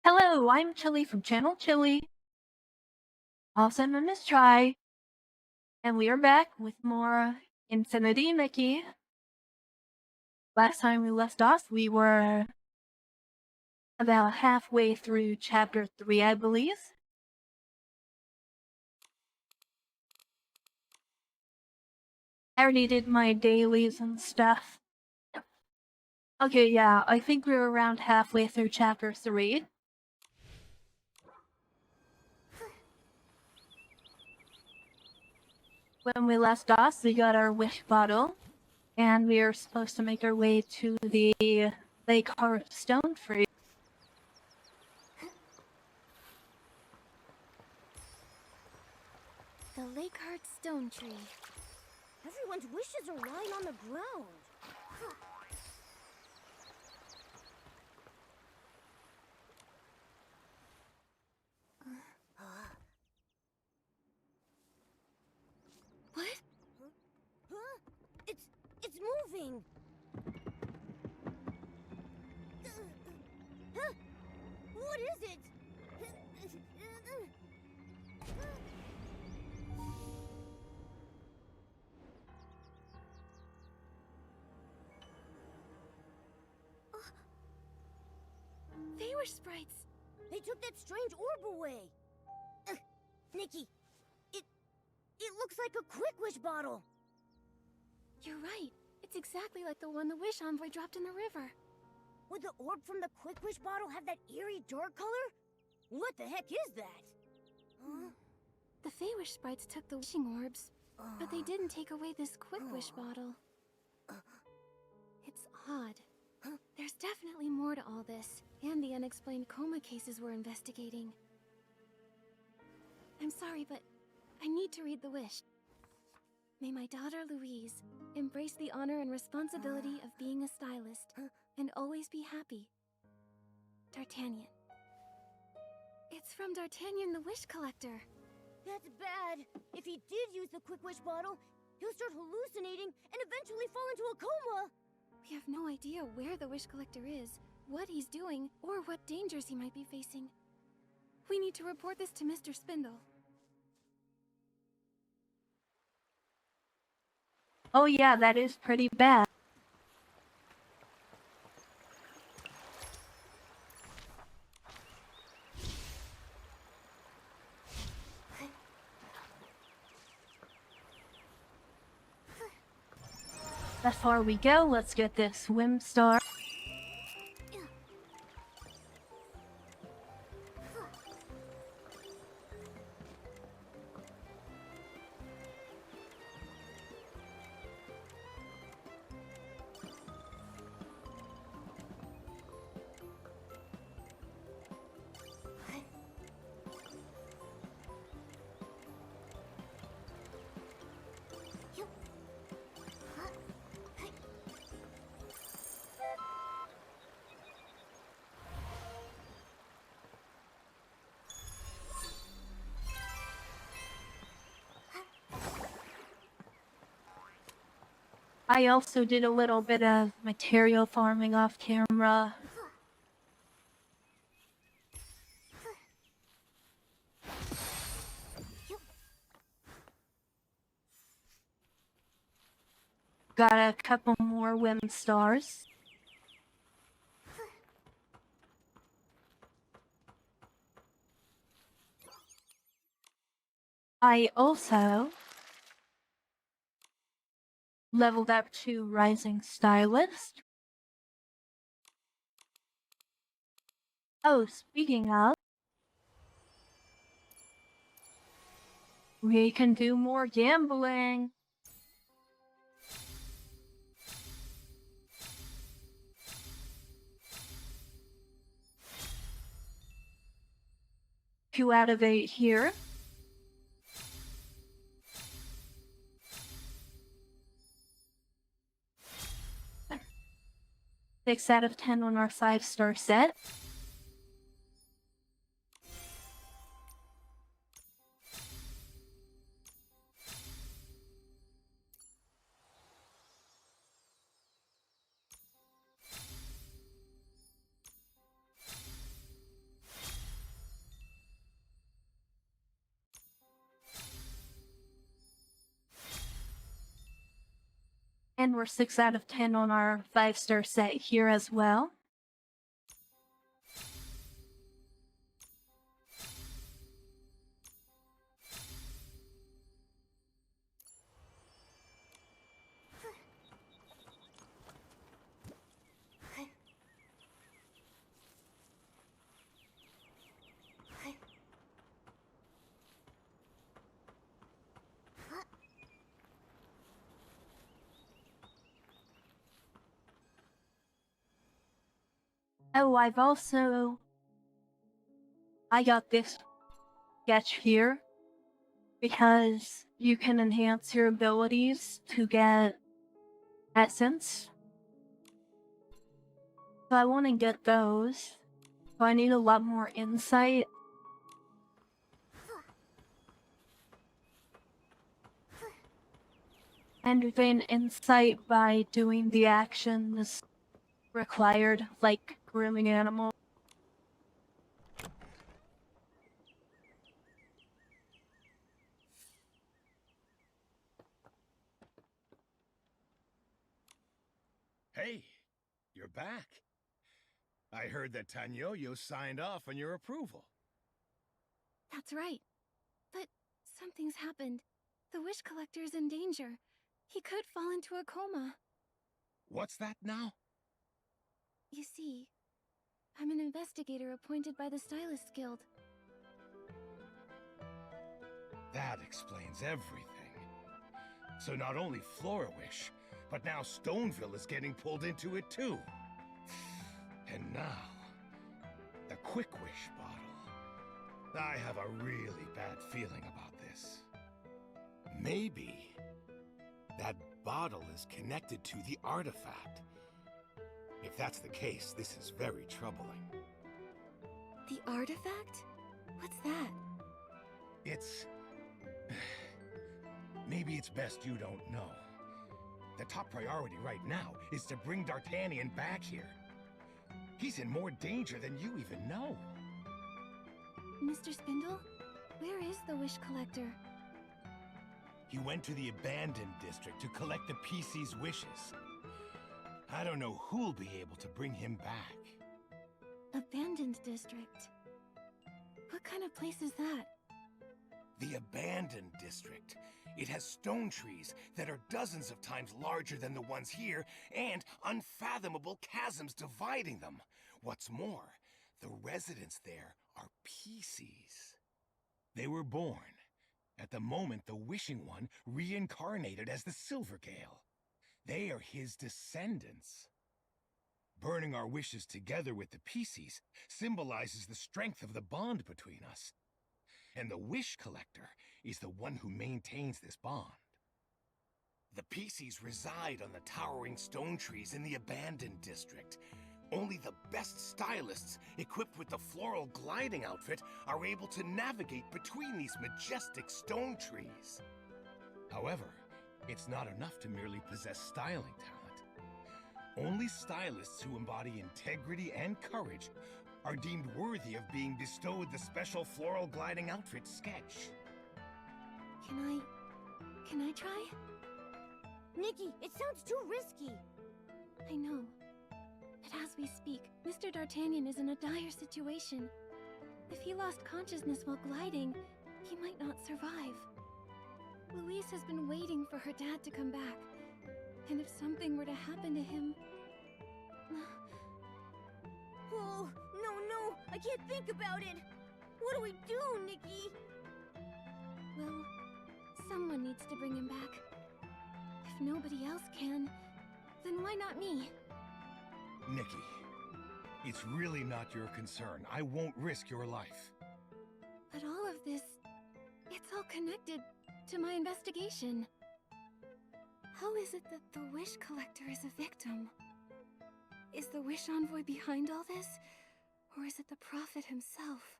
Hello, I'm Chylli from Channel Chylli, also known as Try, and we are back with more Infinity Nikki. Last time we left off, we were about halfway through chapter 3, I believe. I already did my dailies and stuff. Okay, yeah, I think we were around halfway through chapter 3. When we left off, we got our wish bottle, and we are supposed to make our way to the Lake Heart Stone Tree. The Lakeheart Stone Tree. Everyone's wishes are lying on the ground. What? Huh? It's moving. Huh? What is it? They were sprites. They took that strange orb away. Nikki, it looks like a Quick Wish bottle. You're right. It's exactly like the one the Wish Envoy dropped in the river. Would the orb from the Quick Wish bottle have that eerie dark color? What the heck is that? Huh? The Feywish sprites took the wishing orbs, but they didn't take away this Quick Wish bottle. It's odd. There's definitely more to all this, and the unexplained coma cases we're investigating. I'm sorry, but I need to read the wish. May my daughter Louise embrace the honor and responsibility of being a stylist, and always be happy. D'Artagnan. It's from D'Artagnan the Wish Collector. That's bad. If he did use the Quick Wish bottle, he'll start hallucinating and eventually fall into a coma. We have no idea where the Wish Collector is, what he's doing, or what dangers he might be facing. We need to report this to Mr. Spindle. Oh yeah, that is pretty bad. Before we go, let's get this swim star. I also did a little bit of material farming off camera. Got a couple more whim stars. I also leveled up to Rising Stylist. Oh, speaking of, we can do more gambling. Two out of 8 here. 6 out of 10 on our 5-star set. And we're 6 out of 10 on our 5-star set here as well. Oh, I got this sketch here because you can enhance your abilities to get essence. So I want to get those. So I need a lot more insight. And gain insight by doing the actions required, like grooming animals. Hey, you're back. I heard that Tanyoyo signed off on your approval. That's right. But something's happened. The Wish Collector's in danger. He could fall into a coma. What's that now? You see, I'm an investigator appointed by the Stylist Guild. That explains everything. So not only Flora Wish, but now Stoneville is getting pulled into it too. And now, the Quick Wish bottle. I have a really bad feeling about this. Maybe that bottle is connected to the artifact. If that's the case, this is very troubling. The artifact? What's that? It's... Maybe it's best you don't know. The top priority right now is to bring D'Artagnan back here. He's in more danger than you even know. Mr. Spindle? Where is the Wish Collector? He went to the abandoned district to collect the Pieceys' wishes. I don't know who'll be able to bring him back. Abandoned district? What kind of place is that? The abandoned district. It has stone trees that are dozens of times larger than the ones here, and unfathomable chasms dividing them. What's more, the residents there are Pieceys. They were born at the moment the Wishing One reincarnated as the Silvergale. They are his descendants. Burning our wishes together with the Pieceys symbolizes the strength of the bond between us. And the Wish Collector is the one who maintains this bond. The Pieceys reside on the towering stone trees in the abandoned district. Only the best stylists, equipped with the floral gliding outfit, are able to navigate between these majestic stone trees. However, it's not enough to merely possess styling talent. Only stylists who embody integrity and courage are deemed worthy of being bestowed the special floral gliding outfit sketch. Can I try? Nikki, it sounds too risky. I know. But as we speak, Mr. D'Artagnan is in a dire situation. If he lost consciousness while gliding, he might not survive. Louise has been waiting for her dad to come back. And if something were to happen to him... Oh, no, I can't think about it. What do we do, Nikki? Well, someone needs to bring him back. If nobody else can, then why not me? Nikki, it's really not your concern. I won't risk your life. But all of this, it's all connected to my investigation. How is it that the Wish Collector is a victim? Is the Wish Envoy behind all this? Or is it the Prophet himself?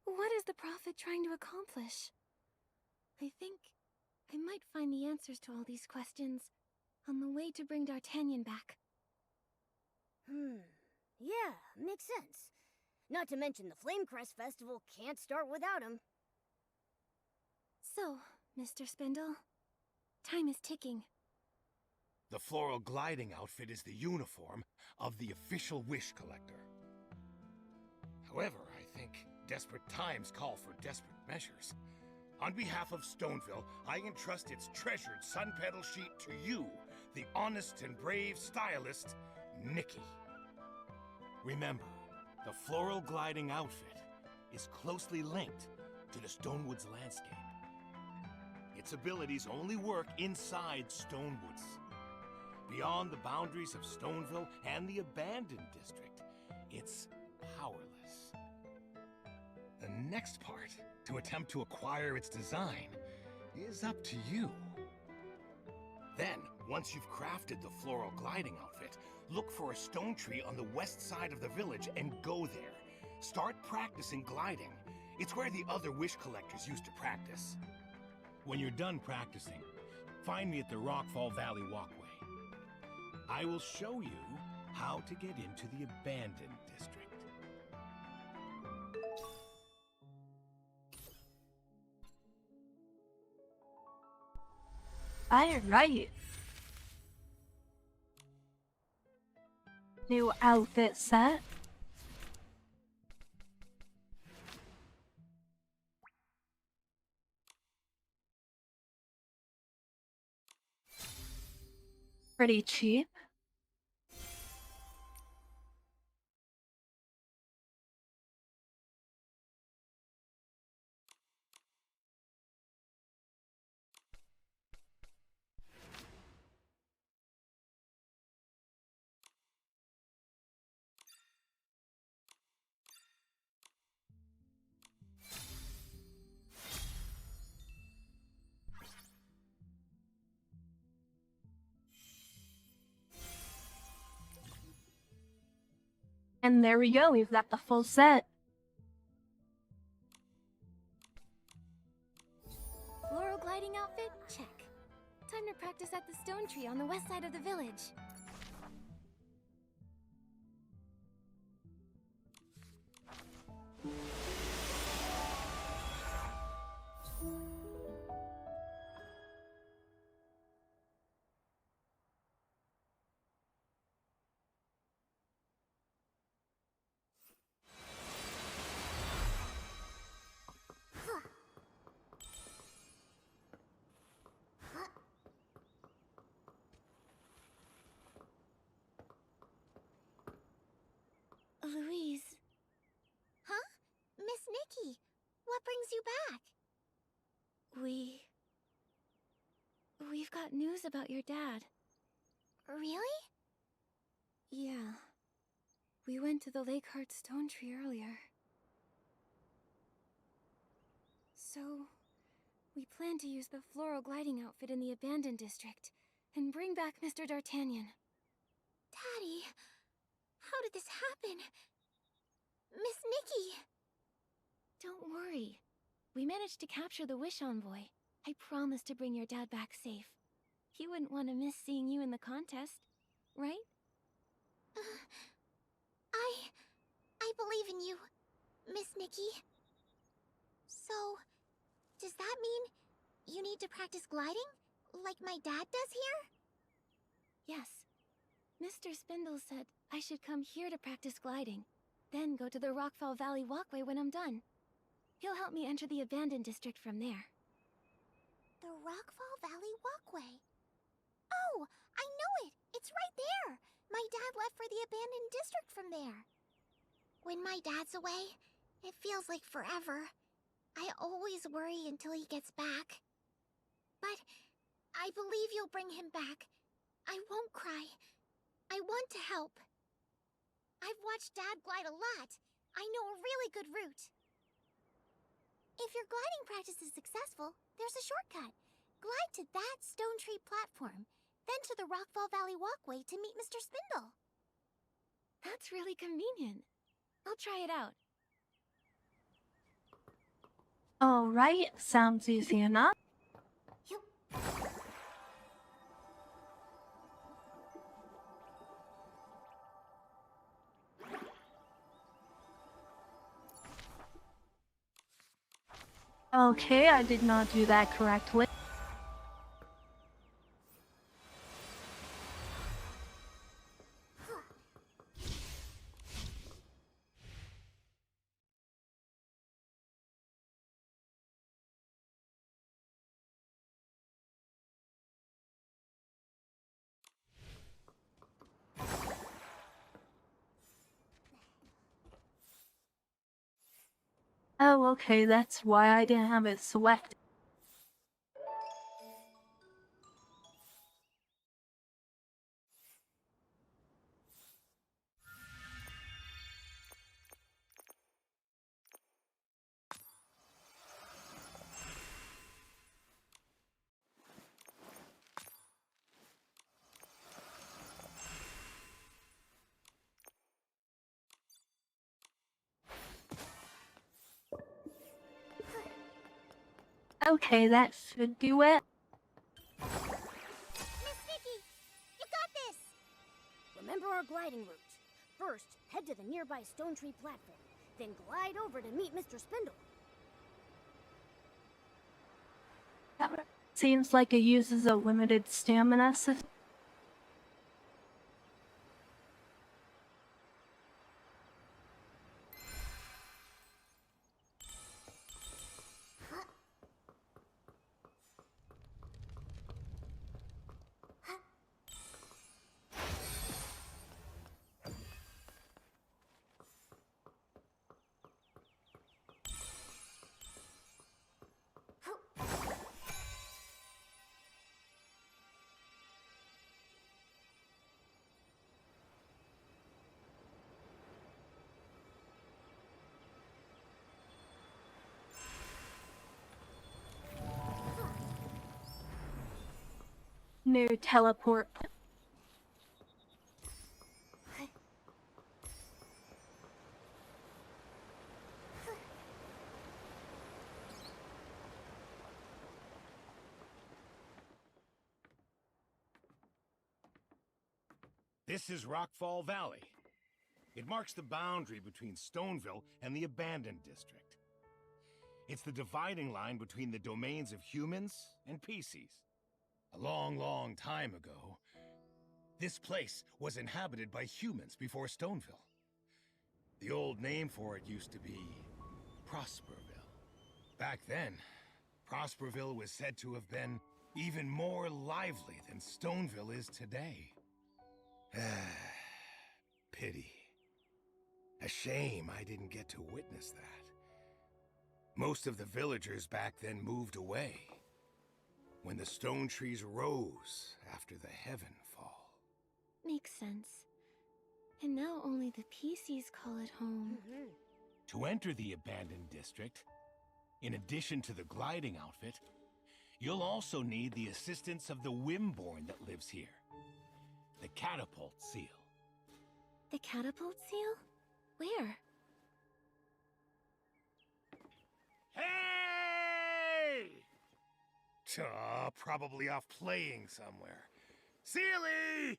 What is the Prophet trying to accomplish? I think I might find the answers to all these questions on the way to bring D'Artagnan back. Yeah, makes sense. Not to mention the Flamecrest Festival can't start without him. So, Mr. Spindle, time is ticking. The floral gliding outfit is the uniform of the official wish collector. However, I think desperate times call for desperate measures. On behalf of Stoneville, I entrust its treasured sun petal sheet to you, the honest and brave stylist, Nikki. Remember, the floral gliding outfit is closely linked to the Stonewoods landscape. Its abilities only work inside Stonewoods. Beyond the boundaries of Stoneville and the abandoned district, it's powerless. The next part, to attempt to acquire its design, is up to you. Then, once you've crafted the floral gliding outfit, look for a stone tree on the west side of the village and go there. Start practicing gliding. It's where the other wish collectors used to practice. When you're done practicing, find me at the Rockfall Valley Walkway. I will show you how to get into the abandoned district. Alright. New outfit set. Pretty cheap. And there we go, we've got the full set. Floral gliding outfit? Check. Time to practice at the stone tree on the west side of the village. Louise. Huh? Miss Nikki, what brings you back? We've got news about your dad. Really? Yeah. We went to the Lakeheart Stone Tree earlier. So, we plan to use the floral gliding outfit in the abandoned district and bring back Mr. D'Artagnan. Daddy, how did this happen? Miss Nikki! Don't worry. We managed to capture the Wish Envoy. I promise to bring your dad back safe. He wouldn't want to miss seeing you in the contest, right? I believe in you, Miss Nikki. So, does that mean you need to practice gliding, like my dad does here? Yes. Mr. Spindle said I should come here to practice gliding, then go to the Rockfall Valley Walkway when I'm done. He'll help me enter the abandoned district from there. The Rockfall Valley Walkway. Oh, I know it! It's right there! My dad left for the abandoned district from there. When my dad's away, it feels like forever. I always worry until he gets back. But I believe you'll bring him back. I won't cry. I want to help. I've watched Dad glide a lot. I know a really good route. If your gliding practice is successful, there's a shortcut. Glide to that stone tree platform, then to the Rockfall Valley Walkway to meet Mr. Spindle. That's really convenient. I'll try it out. Alright, sounds easy enough. Okay, I did not do that correctly. Oh, okay, that's why I didn't have it selected. Okay, that should do it. Miss Nikki, you got this! Remember our gliding route. First, head to the nearby stone tree platform, then glide over to meet Mr. Spindle. Seems like it uses a limited stamina system. New teleport. This is Rockfall Valley. It marks the boundary between Stoneville and the Abandoned District. It's the dividing line between the domains of humans and Pieceys. A long, long time ago, this place was inhabited by humans before Stoneville. The old name for it used to be Prosperville. Back then, Prosperville was said to have been even more lively than Stoneville is today. Pity. A shame I didn't get to witness that. Most of the villagers back then moved away when the stone trees rose after the heaven fall. Makes sense. And now only the Pieceys call it home. To enter the Abandoned District, in addition to the gliding outfit, you'll also need the assistance of the Wimborn that lives here. The Catapult Seal. The catapult seal? Where? Hey! Probably off playing somewhere. Sealy!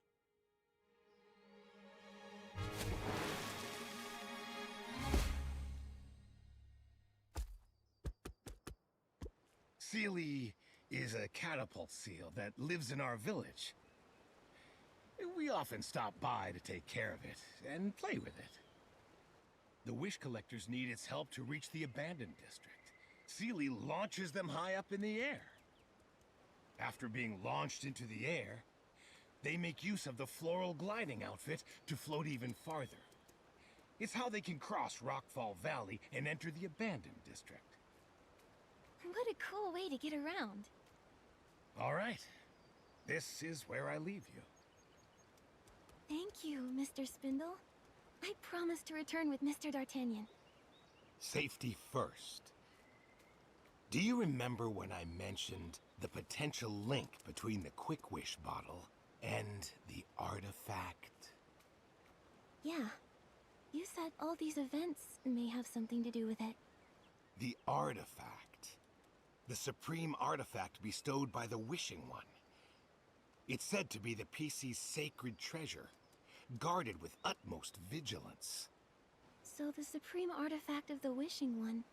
Sealy is a catapult seal that lives in our village. We often stop by to take care of it and play with it. The wish collectors need its help to reach the Abandoned District. Sealy launches them high up in the air. After being launched into the air, they make use of the floral gliding outfit to float even farther. It's how they can cross Rockfall Valley and enter the Abandoned District. What a cool way to get around. All right. This is where I leave you. Thank you, Mr. Spindle. I promise to return with Mr. D'Artagnan. Safety first. Do you remember when I mentioned the potential link between the Quick Wish bottle and the artifact? Yeah. You said all these events may have something to do with it. The artifact. The supreme artifact bestowed by the Wishing One. It's said to be the Pieceys' sacred treasure, guarded with utmost vigilance. So the supreme artifact of the Wishing One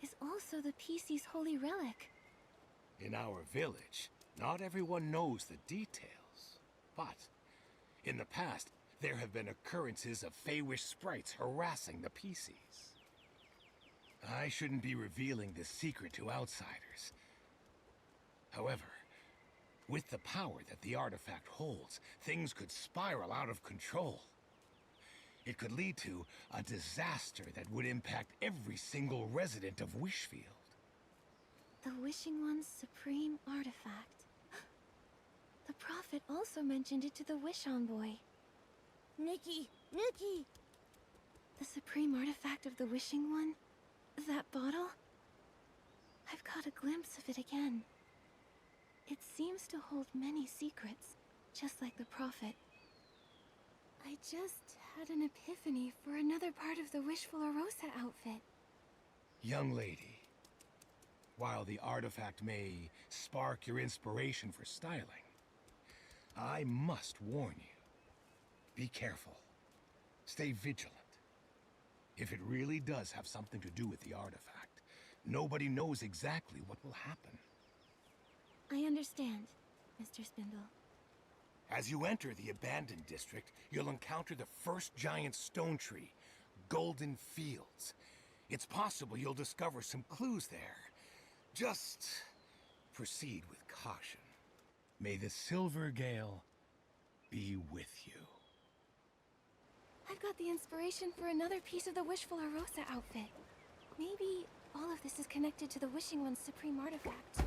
is also the Pieceys' holy relic. In our village, not everyone knows the details. But, in the past, there have been occurrences of Feywish sprites harassing the Pieceys. I shouldn't be revealing this secret to outsiders. However, with the power that the artifact holds, things could spiral out of control. It could lead to a disaster that would impact every single resident of Wishfield. The Wishing One's supreme artifact. The Prophet also mentioned it to the Wish Envoy. Nikki! Nikki! The supreme artifact of the Wishing One? That bottle? I've caught a glimpse of it again. It seems to hold many secrets, just like the Prophet. I just had an epiphany for another part of the Wishful Arosa outfit. Young lady, while the artifact may spark your inspiration for styling, I must warn you. Be careful. Stay vigilant. If it really does have something to do with the artifact, nobody knows exactly what will happen. I understand, Mr. Spindle. As you enter the abandoned district, you'll encounter the first giant stone tree, Golden Fields. It's possible you'll discover some clues there. Just proceed with caution. May the Silver Gale be with you. I've got the inspiration for another piece of the Wishful Arosa outfit. Maybe all of this is connected to the Wishing One's supreme artifact.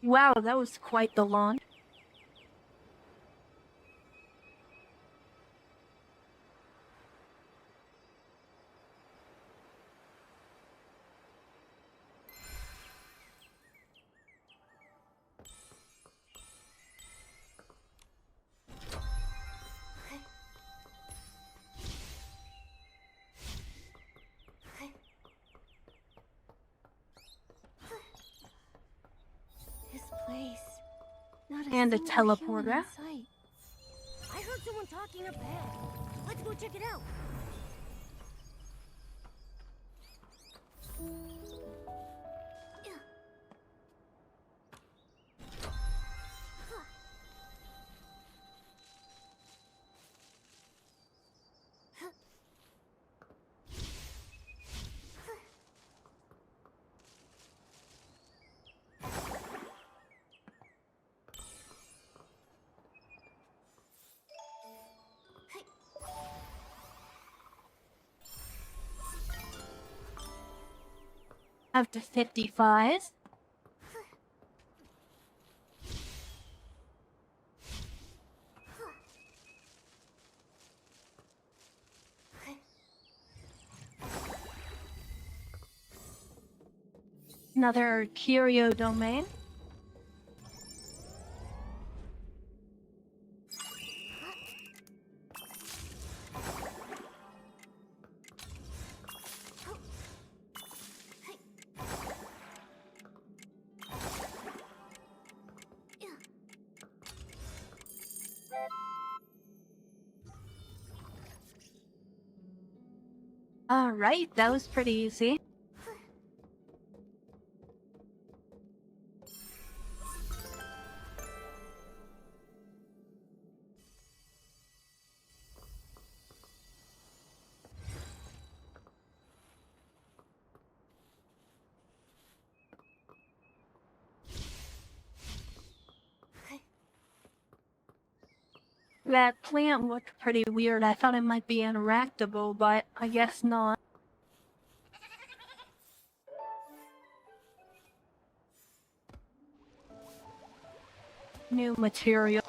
Wow, that was quite the launch. This place. Not a And a single human teleporter. in sight. I heard someone talking up ahead. Let's go check it out. After 55. Another curio domain. Alright, that was pretty easy. That plant looked pretty weird. I thought it might be interactable, but I guess not. New material.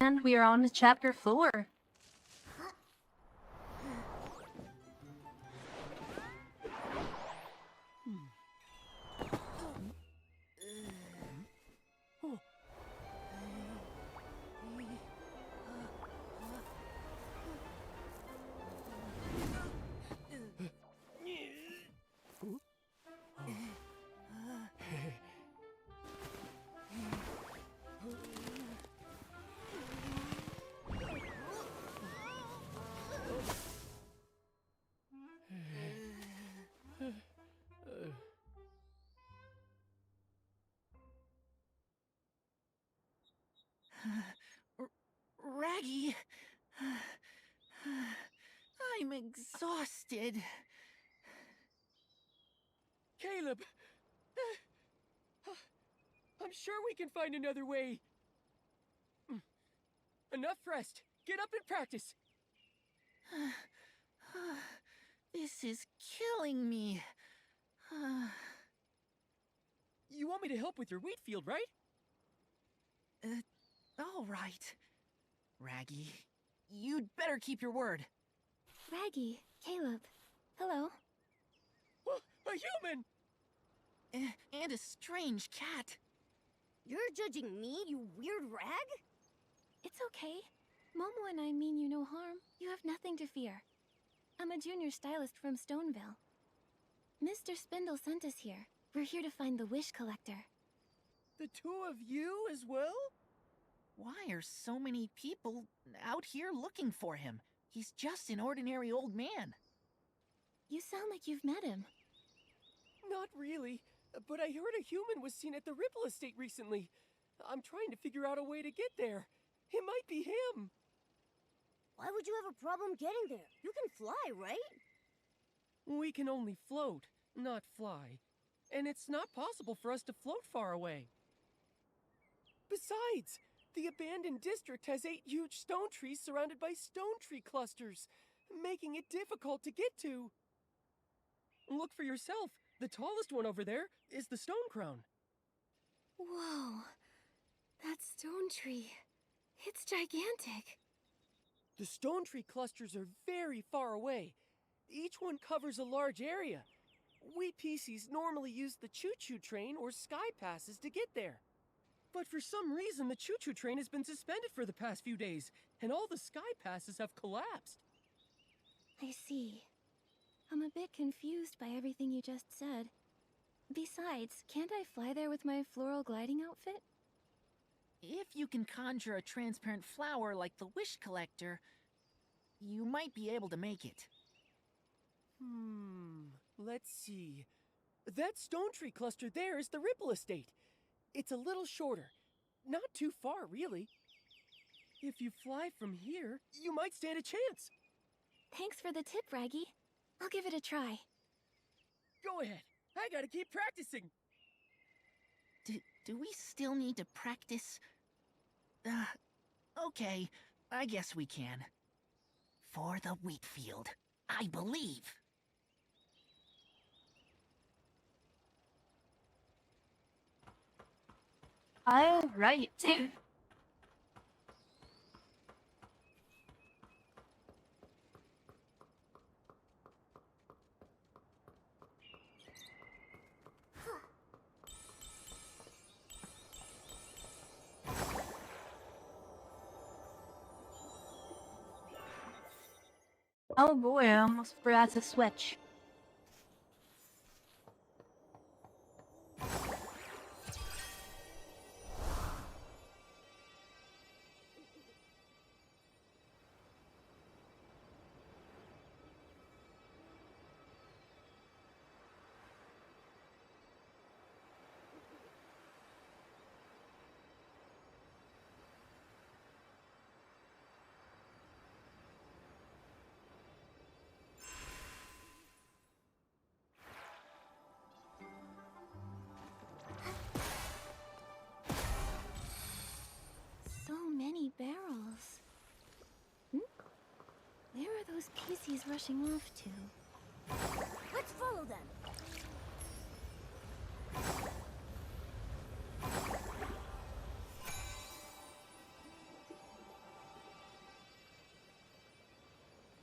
And we are on to chapter 4. exhausted. Caleb! I'm sure we can find another way. Enough rest. Get up and practice. This is killing me. You want me to help with your wheat field, right? All right. Raggy, you'd better keep your word. Raggy, Caleb, hello. A human! And a strange cat. You're judging me, you weird rag? It's okay. Momo and I mean you no harm. You have nothing to fear. I'm a junior stylist from Stoneville. Mr. Spindle sent us here. We're here to find the wish collector. The two of you as well? Why are so many people out here looking for him? He's just an ordinary old man. You sound like you've met him. Not really, but I heard a human was seen at the Ripple Estate recently. I'm trying to figure out a way to get there. It might be him. Why would you have a problem getting there? You can fly, right? We can only float, not fly. And it's not possible for us to float far away. Besides, the abandoned district has 8 huge stone trees surrounded by stone tree clusters, making it difficult to get to. Look for yourself. The tallest one over there is the stone crown. Whoa, that stone tree. It's gigantic. The stone tree clusters are very far away. Each one covers a large area. We Pieceys normally use the choo-choo train or sky passes to get there. But for some reason, the choo-choo train has been suspended for the past few days, and all the sky passes have collapsed. I see. I'm a bit confused by everything you just said. Besides, can't I fly there with my floral gliding outfit? If you can conjure a transparent flower like the wish collector, you might be able to make it. Let's see. That stone tree cluster there is the Ripple Estate. It's a little shorter. Not too far, really. If you fly from here, you might stand a chance. Thanks for the tip, Raggy. I'll give it a try. Go ahead. I gotta keep practicing. Do we still need to practice? Okay, I guess we can. For the wheat field, I believe. All right. Oh boy, I almost forgot to switch. So many barrels. Where are those Pieceys rushing off to? Let's follow them.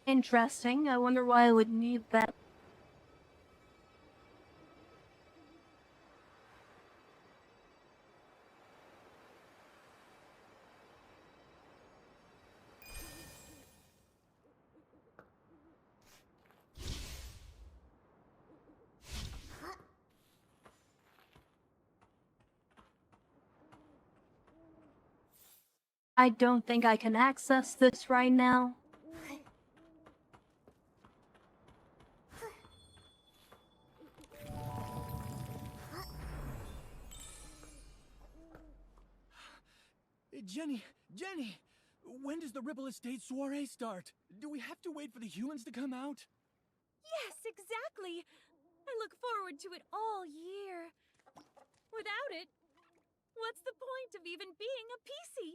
Interesting. I wonder why I would need that. I don't think I can access this right now. Jenny! When does the Ripple Estate soiree start? Do we have to wait for the humans to come out? Yes, exactly! I look forward to it all year. Without it, what's the point of even being a Piecey?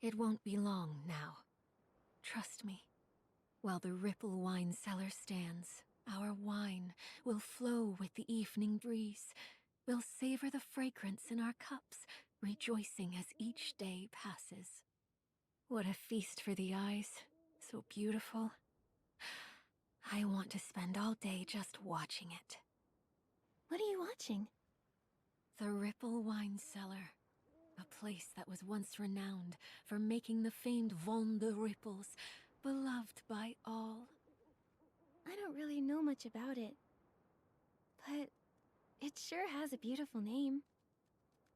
It won't be long now. Trust me. While the Ripple wine cellar stands, our wine will flow with the evening breeze. We'll savor the fragrance in our cups, rejoicing as each day passes. What a feast for the eyes. So beautiful. I want to spend all day just watching it. What are you watching? The Ripple wine cellar. A place that was once renowned for making the famed Vin de Ripples, beloved by all. I don't really know much about it, but it sure has a beautiful name.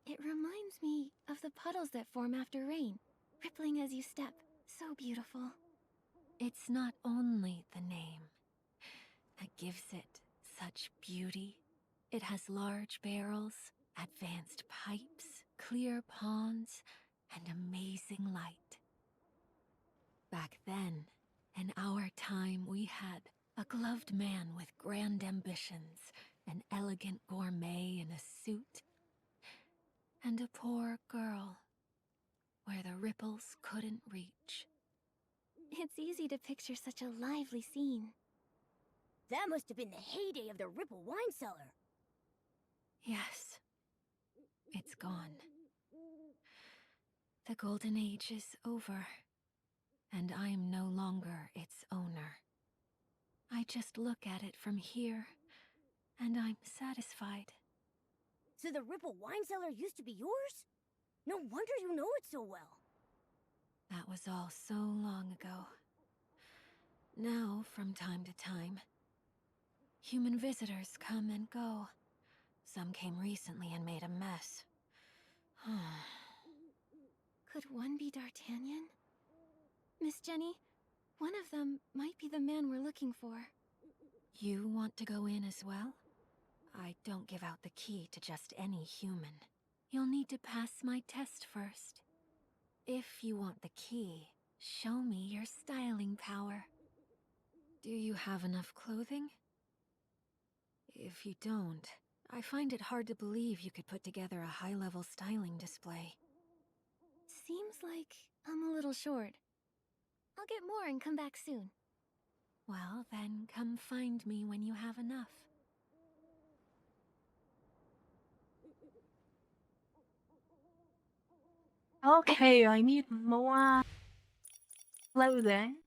It reminds me of the puddles that form after rain, rippling as you step. So beautiful. It's not only the name that gives it such beauty. It has large barrels, advanced pipes, clear ponds, and amazing light. Back then, in our time, we had a gloved man with grand ambitions, an elegant gourmet in a suit, and a poor girl where the ripples couldn't reach. It's easy to picture such a lively scene. That must have been the heyday of the Ripple wine cellar. Yes, it's gone. The golden age is over, and I'm no longer its owner. I just look at it from here, and I'm satisfied. So the Ripple wine cellar used to be yours? No wonder you know it so well. That was all so long ago. Now, from time to time, human visitors come and go. Some came recently and made a mess. Could one be D'Artagnan? Miss Jenny, one of them might be the man we're looking for. You want to go in as well? I don't give out the key to just any human. You'll need to pass my test first. If you want the key, show me your styling power. Do you have enough clothing? If you don't, I find it hard to believe you could put together a high-level styling display. Seems like I'm a little short. I'll get more and come back soon. Well, then come find me when you have enough. Okay, I need more clothing.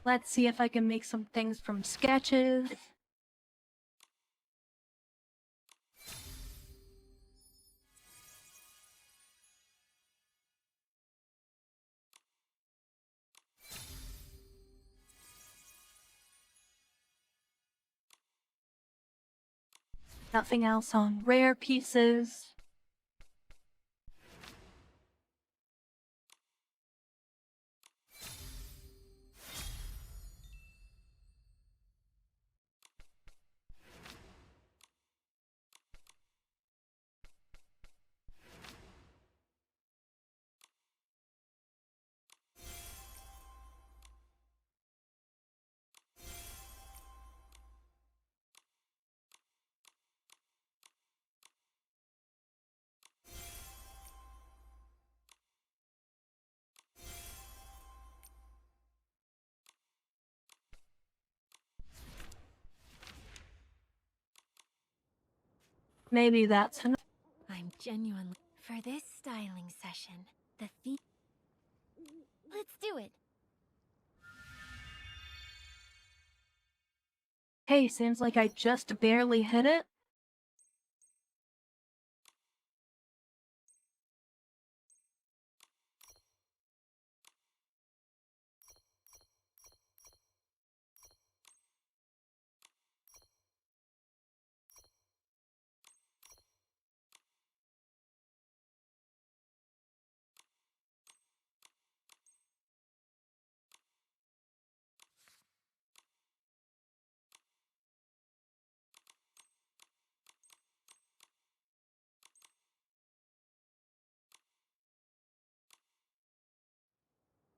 Let's see if I can make some things from sketches. Nothing else on rare pieces. Maybe that's enough. I'm genuinely... For this styling session, the theme... Let's do it. Hey, seems like I just barely hit it.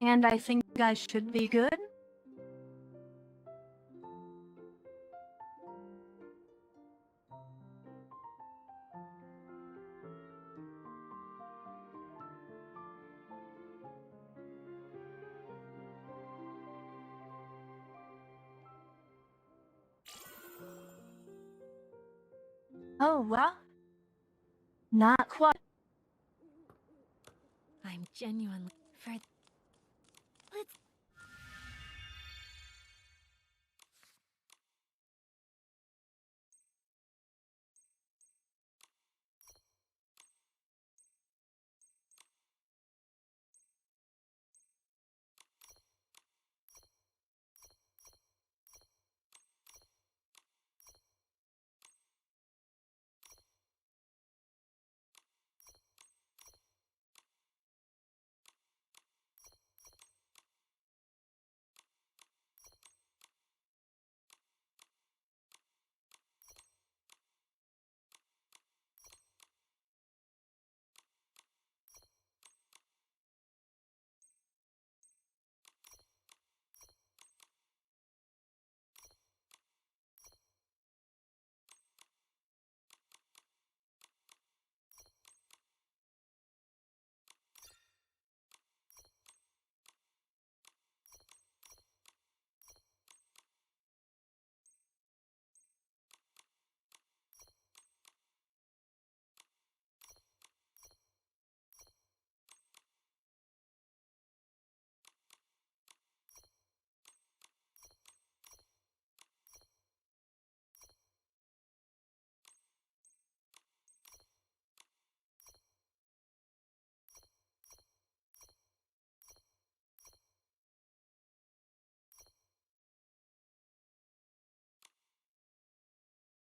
And I think I should be good. Oh, well. Not quite. I'm genuinely for Let's...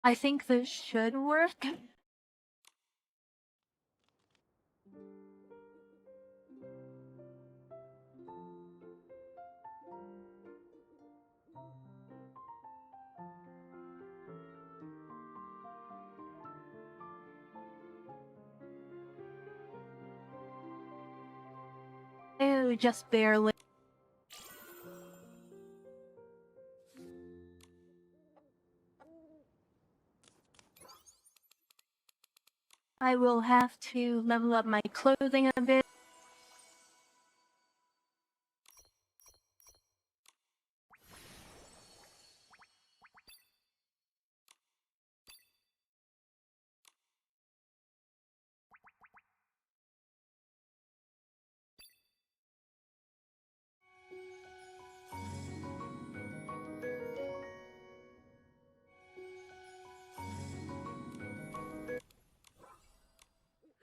I think this should work. Ew, just barely. I will have to level up my clothing a bit.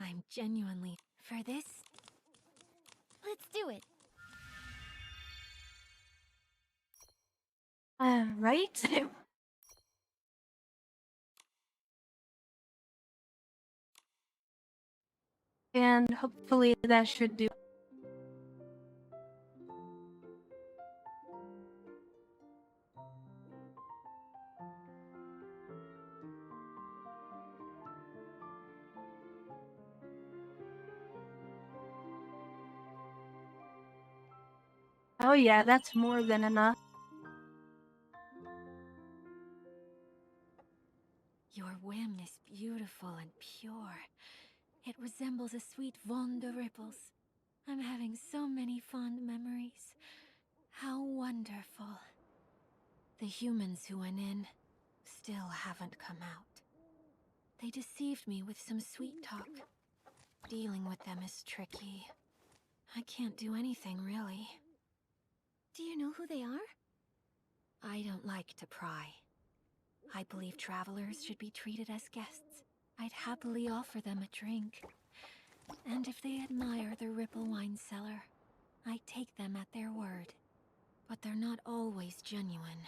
I'm genuinely for this. Let's do it. Right? And hopefully that should do. Oh yeah, that's more than enough. Your whim is beautiful and pure. It resembles a sweet Vaughn de Ripples. I'm having so many fond memories. How wonderful. The humans who went in still haven't come out. They deceived me with some sweet talk. Dealing with them is tricky. I can't do anything, really. Do you know who they are? I don't like to pry. I believe travelers should be treated as guests. I'd happily offer them a drink. And if they admire the Ripple wine cellar, I take them at their word. But they're not always genuine.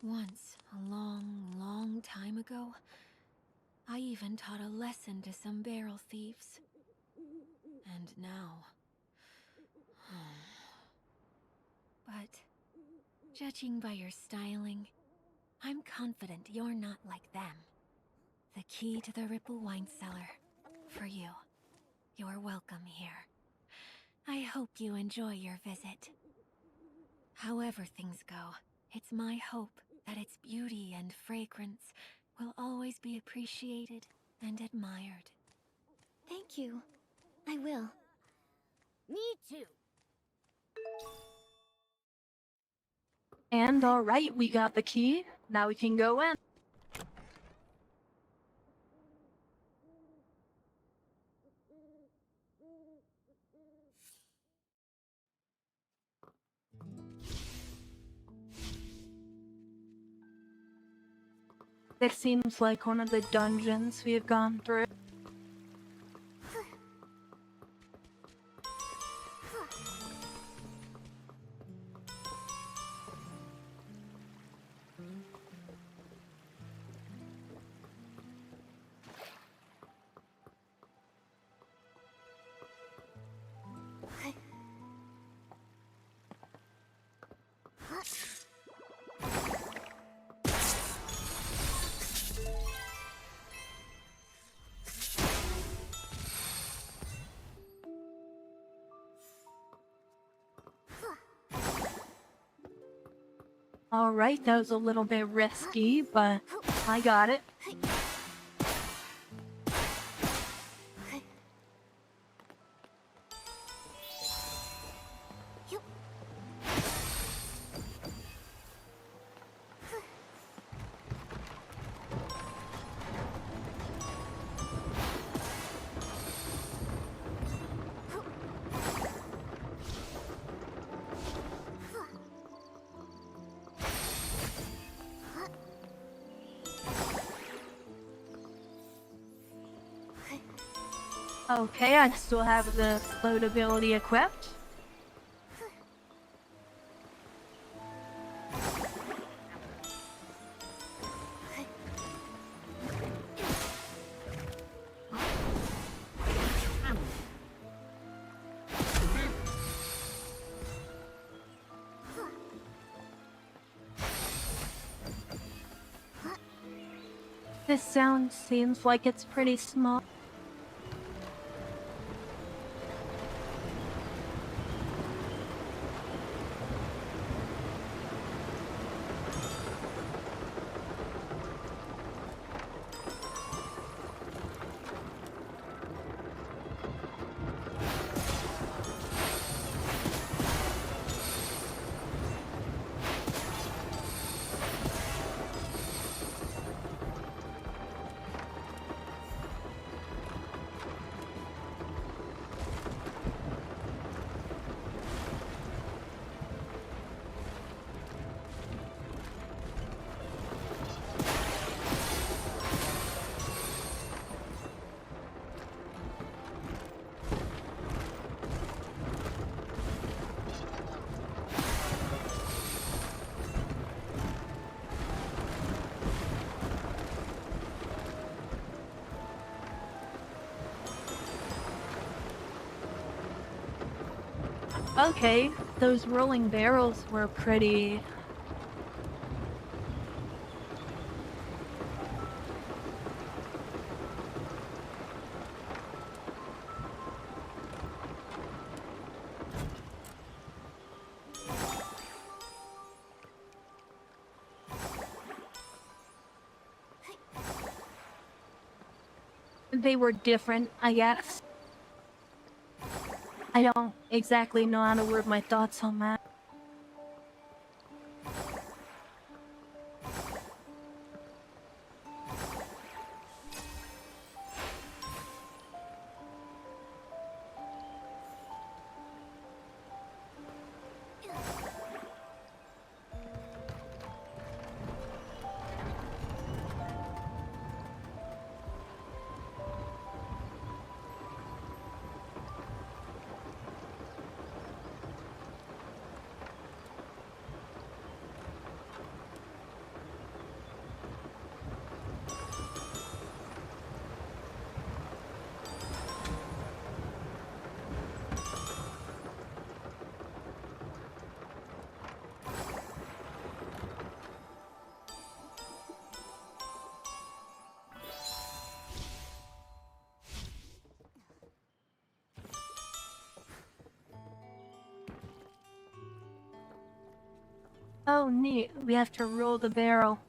Once, a long, long time ago, I even taught a lesson to some barrel thieves. And now... But, judging by your styling, I'm confident you're not like them. The key to the Ripple wine cellar. For you. You're welcome here. I hope you enjoy your visit. However things go, it's my hope that its beauty and fragrance will always be appreciated and admired. Thank you. I will. Me too. And alright, we got the key. Now we can go in. This seems like one of the dungeons we have gone through. Alright, that was a little bit risky, but I got it. Okay, I still have the float ability equipped. This sound seems like it's pretty small. Okay, those rolling barrels were pretty... They were different, I guess. I don't exactly know how to word my thoughts on that. Oh, neat. We have to roll the barrel.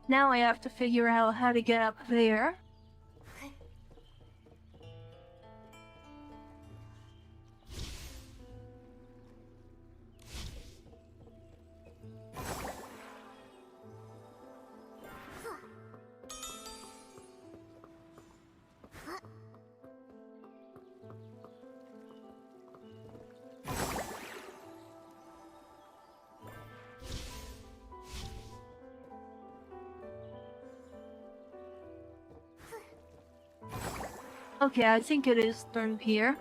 Now I have to figure out how to get up there. Okay, I think it is through here.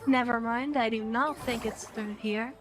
Never mind, I do not think it's through here.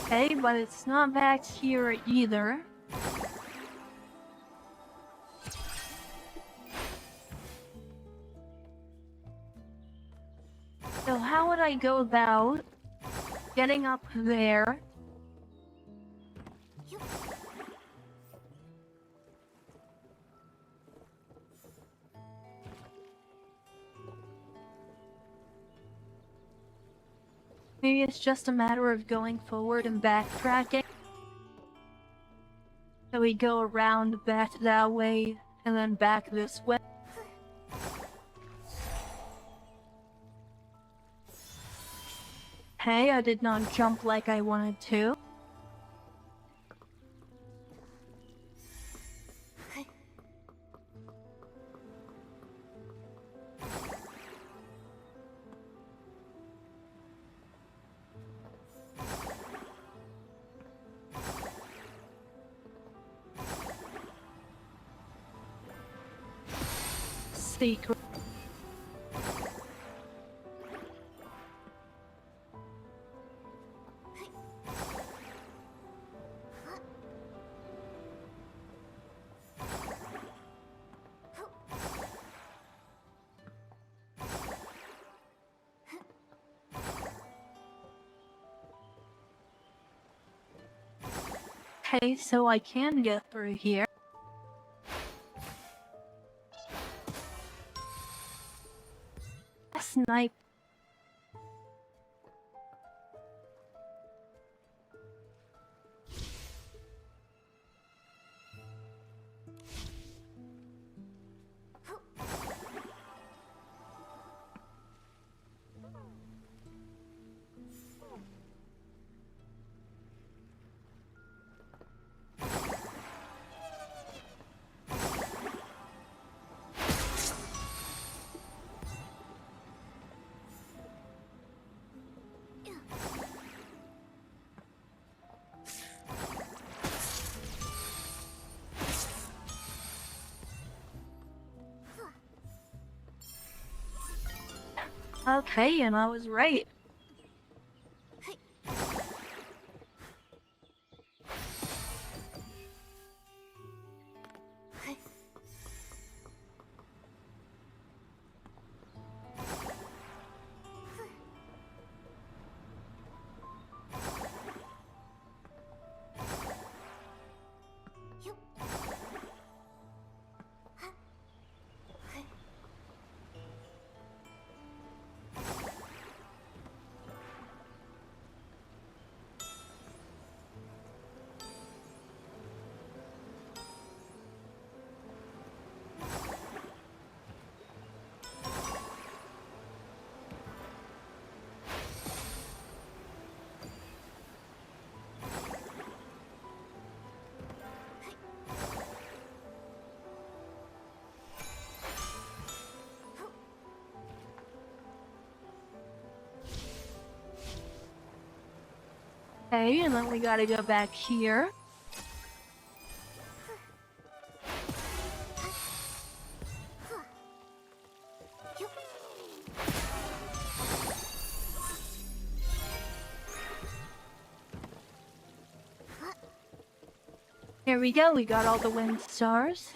Okay, but it's not back here either. So how would I go about getting up there? Maybe it's just a matter of going forward and backtracking. So we go around back that way, and then back this way. Hey, I did not jump like I wanted to. Secret. Okay, so I can get through here. Snipe. Okay, and I was right. Okay, and then we gotta go back here. Here we go, we got all the wind stars.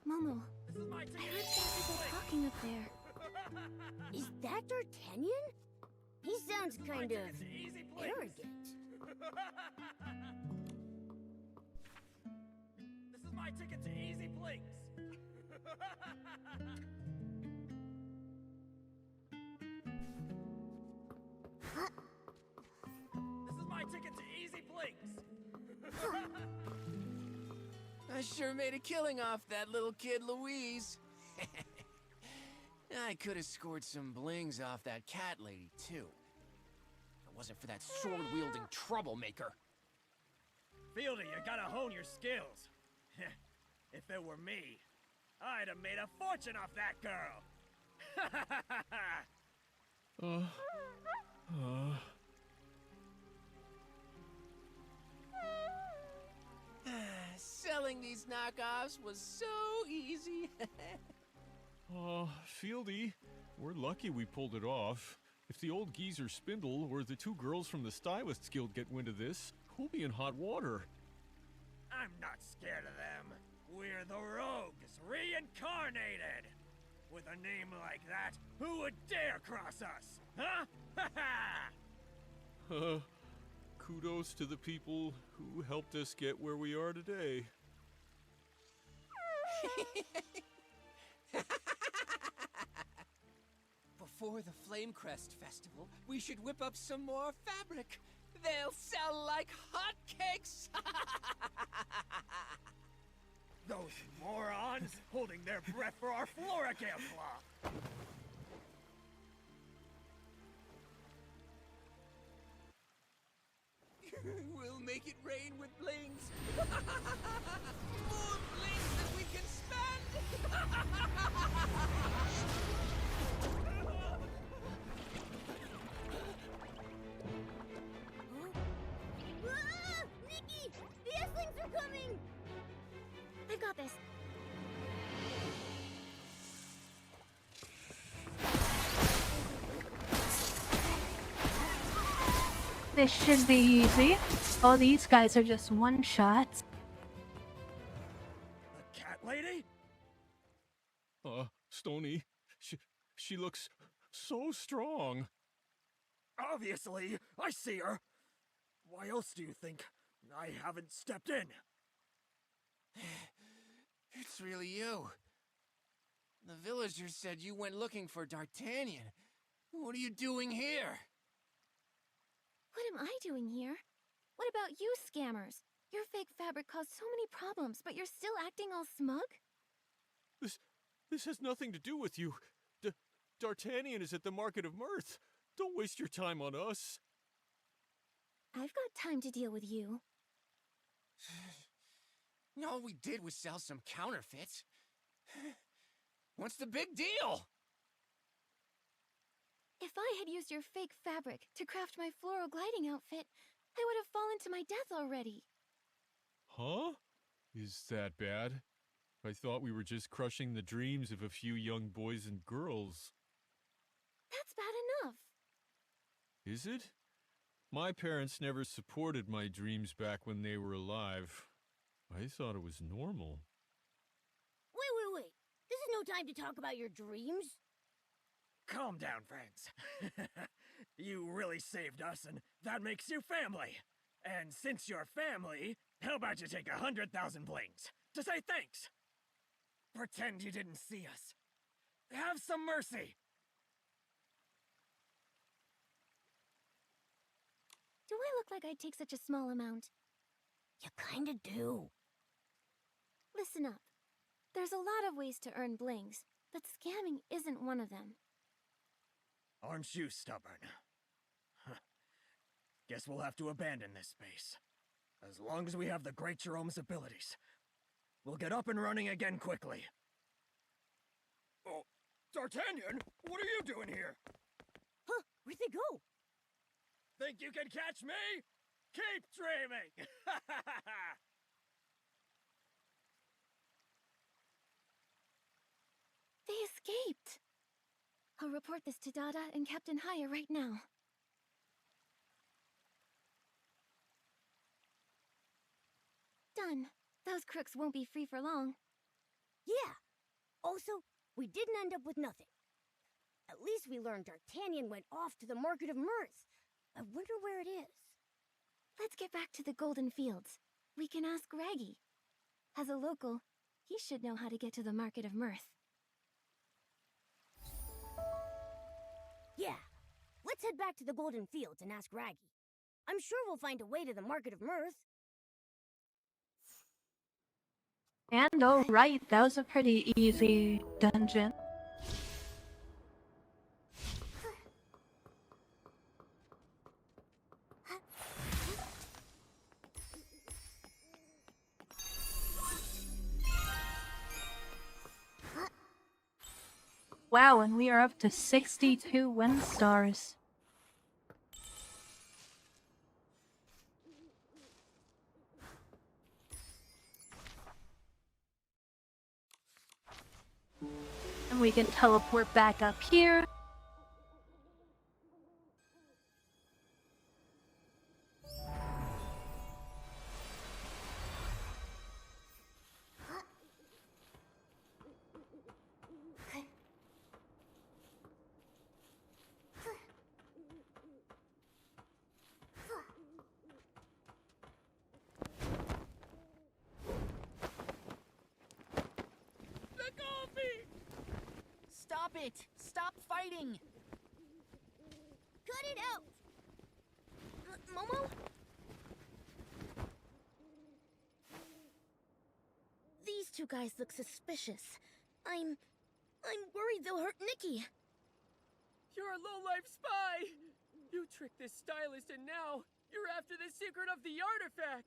Momo, I heard some people talking up there. Is that D'Artagnan? He sounds kind of arrogant. This is my ticket to Easy Blinks. This is my ticket to Easy Blinks. I sure made a killing off that little kid Louise. I could have scored some blings off that cat lady, too. If it wasn't for that sword-wielding troublemaker. Fieldy, you gotta hone your skills. If it were me, I'd have made a fortune off that girl. Selling these knockoffs was so easy. Fieldy, we're lucky we pulled it off. If the old geezer Spindle or the two girls from the Stylists Guild get wind of this, we'll be in hot water. I'm not scared of them. We're the Rogues, reincarnated. With a name like that, who would dare cross us? Huh? Ha ha! Kudos to the people who helped us get where we are today. Before the Flamecrest Festival, we should whip up some more fabric. They'll sell like hotcakes. Those morons holding their breath for our Floragale cloth. We'll make it rain with blings. More blings than we can spend. Ah! Nikki! The S-Lings are coming! I've got this. This should be easy. All these guys are just one-shots. The cat lady? Stony, she looks so strong. Obviously, I see her. Why else do you think I haven't stepped in? It's really you. The villagers said you went looking for D'Artagnan. What are you doing here? What am I doing here? What about you, scammers? Your fake fabric caused so many problems, but you're still acting all smug? This has nothing to do with you. D'Artagnan is at the Market of Mirth. Don't waste your time on us. I've got time to deal with you. All we did was sell some counterfeits. What's the big deal? If I had used your fake fabric to craft my floral gliding outfit, I would have fallen to my death already. Huh? Is that bad? I thought we were just crushing the dreams of a few young boys and girls. That's bad enough. Is it? My parents never supported my dreams back when they were alive. I thought it was normal. Wait. This is no time to talk about your dreams. Calm down, friends. You really saved us, and that makes you family. And since you're family, how about you take 100,000 blings to say thanks? Pretend you didn't see us. Have some mercy. Do I look like I'd take such a small amount? You kinda do. Listen up. There's a lot of ways to earn blings, but scamming isn't one of them. Aren't you stubborn? Huh. Guess we'll have to abandon this space. As long as we have the Great Jerome's abilities, we'll get up and running again quickly. Oh, D'Artagnan, what are you doing here? Huh, where'd they go? Think you can catch me? Keep dreaming! They escaped! I'll report this to Dada and Captain Haya right now. Done. Those crooks won't be free for long. Yeah. Also, we didn't end up with nothing. At least we learned D'Artagnan went off to the Market of Mirth. I wonder where it is. Let's get back to the Golden Fields. We can ask Raggy. As a local, he should know how to get to the Market of Mirth. Yeah. Let's head back to the Golden Fields and ask Raggy. I'm sure we'll find a way to the Market of Mirth. And alright, that was a pretty easy dungeon. Wow, and we are up to 62 wind stars. And we can teleport back up here. Stop it! Stop fighting! Cut it out! Momo? These two guys look suspicious. I'm worried they'll hurt Nikki. You're a low-life spy! You tricked this stylist and now you're after the secret of the artifact!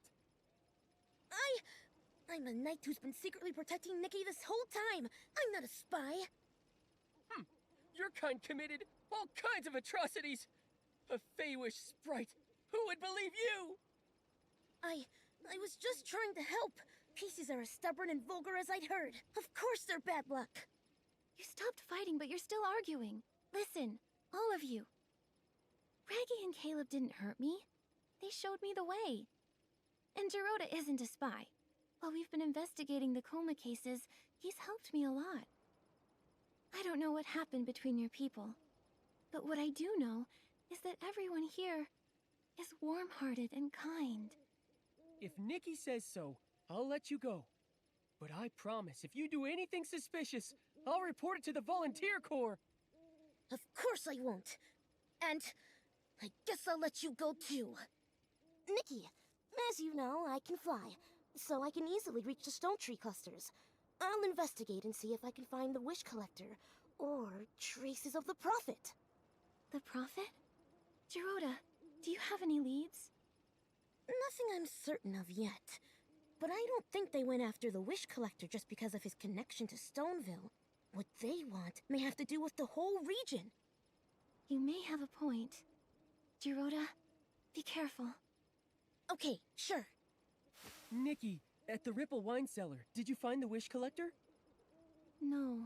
I'm a knight who's been secretly protecting Nikki this whole time. I'm not a spy. Your kind committed all kinds of atrocities! A Feywish sprite! Who would believe you? I was just trying to help. Pieceys are as stubborn and vulgar as I'd heard. Of course they're bad luck. You stopped fighting, but you're still arguing. Listen, all of you. Raggy and Caleb didn't hurt me. They showed me the way. And Gerota isn't a spy. While we've been investigating the coma cases, he's helped me a lot. I don't know what happened between your people, but what I do know is that everyone here is warm-hearted and kind. If Nikki says so, I'll let you go. But I promise, if you do anything suspicious, I'll report it to the Volunteer Corps. Of course I won't. And I guess I'll let you go too. Nikki, as you know, I can fly, so I can easily reach the stone tree clusters. I'll investigate and see if I can find the Wish Collector, or traces of the Prophet. The Prophet? Gerota, do you have any leads? Nothing I'm certain of yet. But I don't think they went after the Wish Collector just because of his connection to Stoneville. What they want may have to do with the whole region. You may have a point. Gerota, be careful. Okay, sure. Nikki, at the Ripple Wine Cellar, did you find the Wish Collector? No.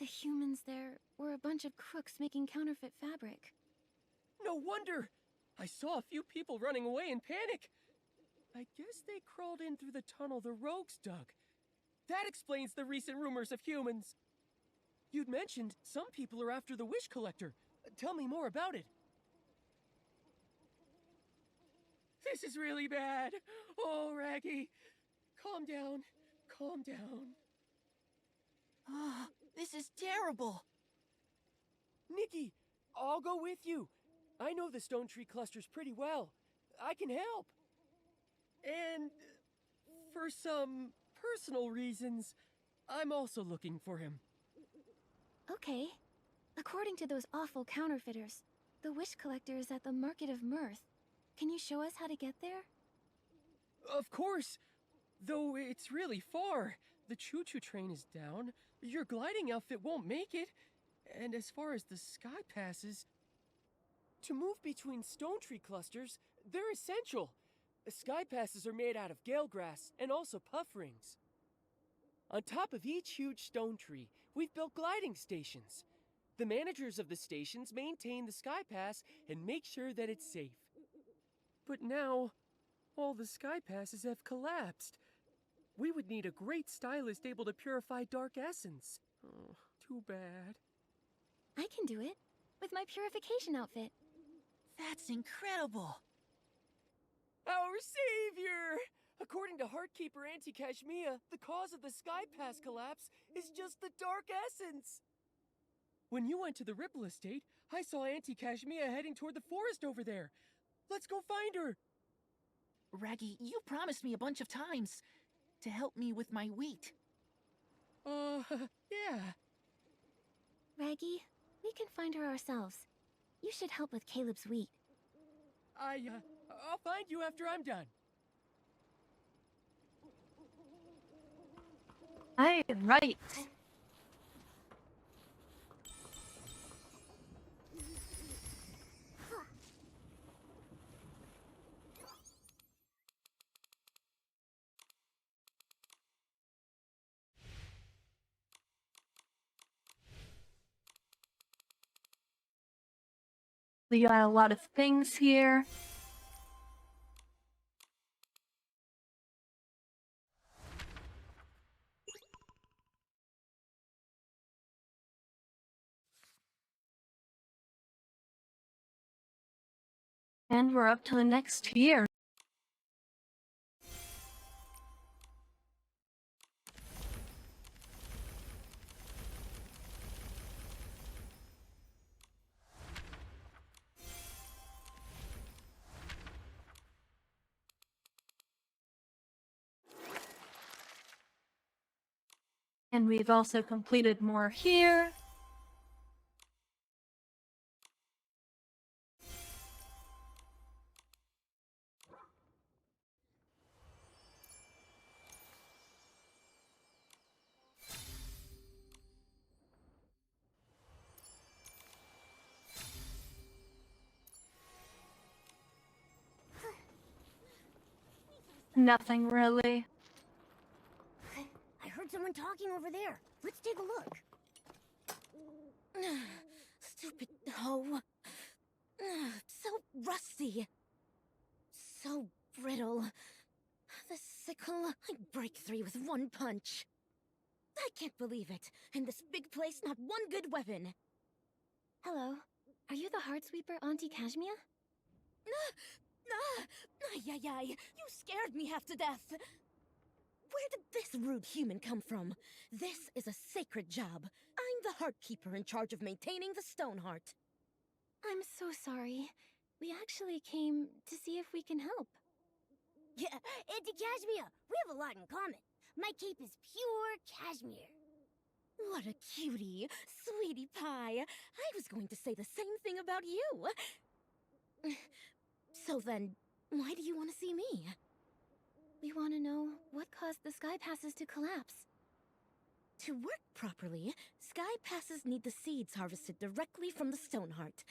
The humans there were a bunch of crooks making counterfeit fabric. No wonder! I saw a few people running away in panic. I guess they crawled in through the tunnel the rogues dug. That explains the recent rumors of humans. You'd mentioned some people are after the Wish Collector. Tell me more about it. This is really bad. Oh, Raggy. Calm down. Calm down. Oh, this is terrible! Nikki, I'll go with you. I know the stone tree clusters pretty well. I can help. And for some personal reasons, I'm also looking for him. Okay. According to those awful counterfeiters, the Wish Collector is at the Market of Mirth. Can you show us how to get there? Of course! Though it's really far. The choo-choo train is down. Your gliding outfit won't make it. And as far as the sky passes, to move between stone tree clusters, they're essential. The sky passes are made out of gale grass and also puff rings. On top of each huge stone tree, we've built gliding stations. The managers of the stations maintain the sky pass and make sure that it's safe. But now, all the sky passes have collapsed. We would need a great stylist able to purify dark essence. Oh, too bad. I can do it with my purification outfit. That's incredible! Our savior! According to Heartkeeper Auntie Kashmia, the cause of the Sky Pass collapse is just the dark essence. When you went to the Ripple Estate, I saw Auntie Kashmia heading toward the forest over there. Let's go find her. Raggy, you promised me a bunch of times to help me with my wheat. Yeah. Raggy, we can find her ourselves. You should help with Caleb's wheat. I'll find you after I'm done. Right. We got a lot of things here. And we're up to the next year. And we've also completed more here. Nothing really. I heard someone talking over there. Let's take a look. Stupid hoe. So rusty. So brittle. The sickle, I break 3 with 1 punch. I can't believe it. In this big place, not one good weapon. Hello. Are you the Heartsweeper, Auntie Kashmia? Ay, you scared me half to death. Where did this rude human come from? This is a sacred job. I'm the Heartkeeper in charge of maintaining the Stoneheart. I'm so sorry. We actually came to see if we can help. Yeah, Auntie Kashmia, we have a lot in common. My cape is pure cashmere. What a cutie, sweetie pie. I was going to say the same thing about you. So then, why do you want to see me? We want to know what caused the sky passes to collapse. To work properly, sky passes need the seeds harvested directly from the Stoneheart.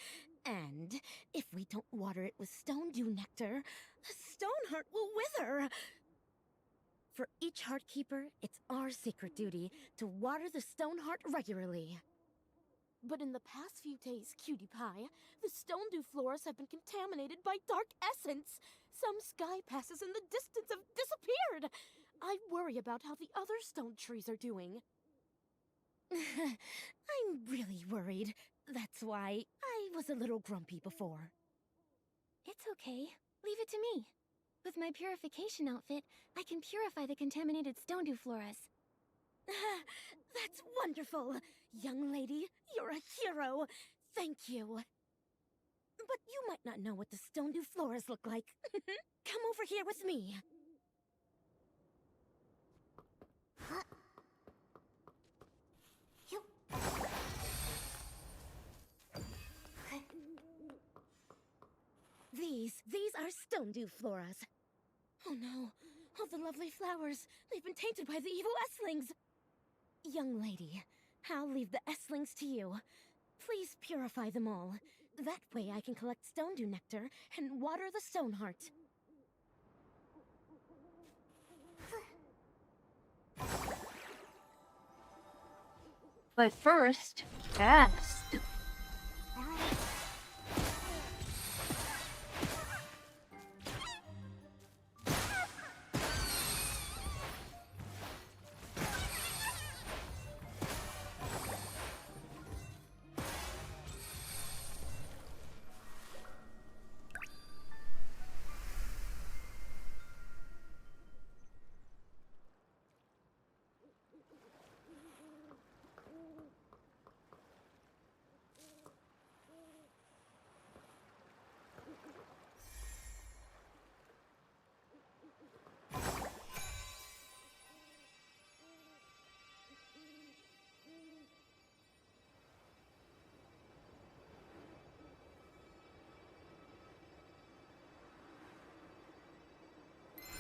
And if we don't water it with stone dew nectar, the Stoneheart will wither. For each Heartkeeper, it's our sacred duty to water the Stoneheart regularly. But in the past few days, cutie pie, the stone dew floras have been contaminated by dark essence. Some sky passes in the distance have disappeared. I worry about how the other stone trees are doing. I'm really worried. That's why I was a little grumpy before. It's okay. Leave it to me. With my purification outfit, I can purify the contaminated stone dew floras. That's wonderful! Young lady, you're a hero! Thank you! But you might not know what the stone dew floras look like. Come over here with me. These are stone dew floras. Oh no, all the lovely flowers, they've been tainted by the evil Esslings. Young lady, I'll leave the Esslings to you. Please purify them all. That way I can collect stone dew nectar and water the stone heart. But first, cast.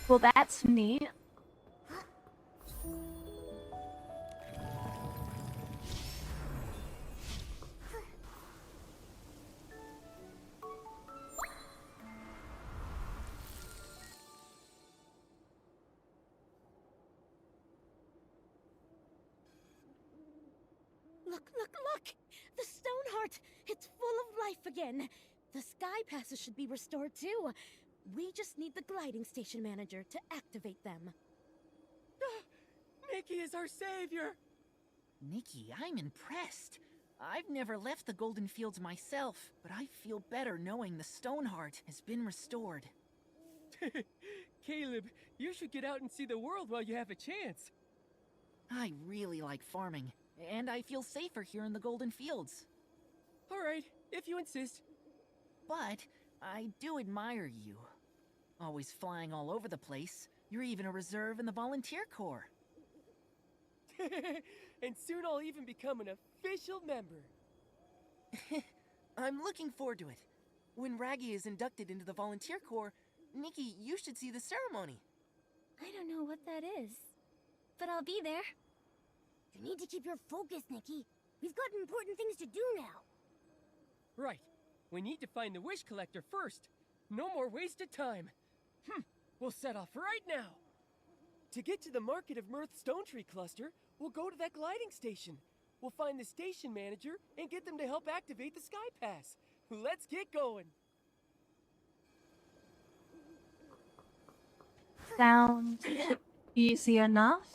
Well, that's neat. Look, look, look! The stone heart! It's full of life again! The sky passes should be restored too. We just need the gliding station manager to activate them. Nikki is our savior! Nikki, I'm impressed. I've never left the Golden Fields myself, but I feel better knowing the Stoneheart has been restored. Caleb, you should get out and see the world while you have a chance. I really like farming, and I feel safer here in the Golden Fields. All right, if you insist. But I do admire you. Always flying all over the place. You're even a reserve in the volunteer corps. And soon I'll even become an official member. I'm looking forward to it. When Raggy is inducted into the volunteer corps, Nikki, you should see the ceremony. I don't know what that is, but I'll be there. You need to keep your focus, Nikki. We've got important things to do now. Right. We need to find the wish collector first. No more wasted time. We'll set off right now. To get to the Market of Mirth Stone Tree Cluster, we'll go to that gliding station. We'll find the station manager and get them to help activate the Sky Pass. Let's get going. Sounds easy enough.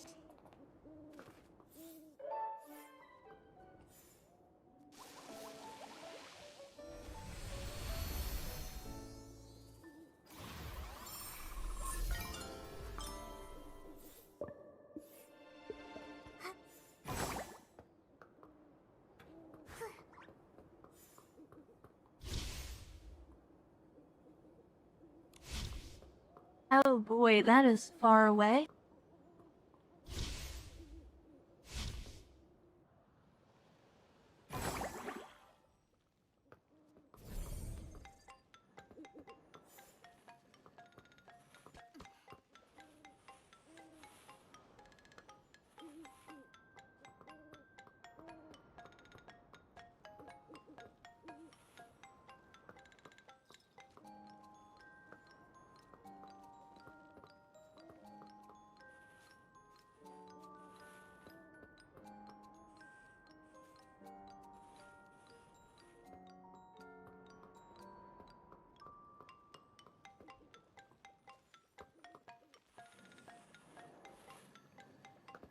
Oh boy, that is far away.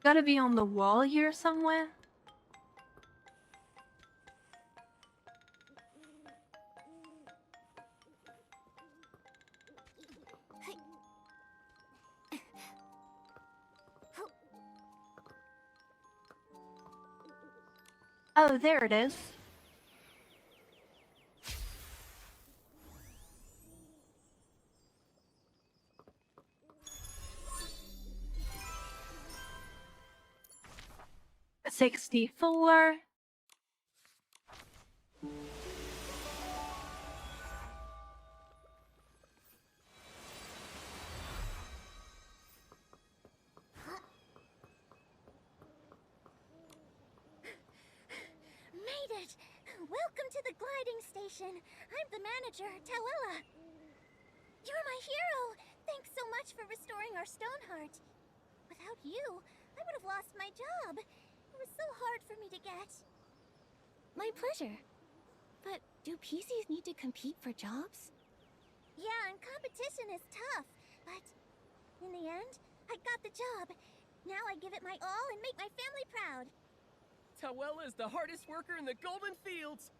Gotta be on the wall here somewhere. Oh, there it is. $64. Welcome to the gliding station. I'm the manager, Tawella. You're my hero. Thanks so much for restoring our Stoneheart. Without you, I would have lost my job. It was so hard for me to get. My pleasure. But do Pieceys need to compete for jobs? Yeah, and competition is tough. But in the end, I got the job. Now I give it my all and make my family proud. Tawella is the hardest worker in the Golden Fields.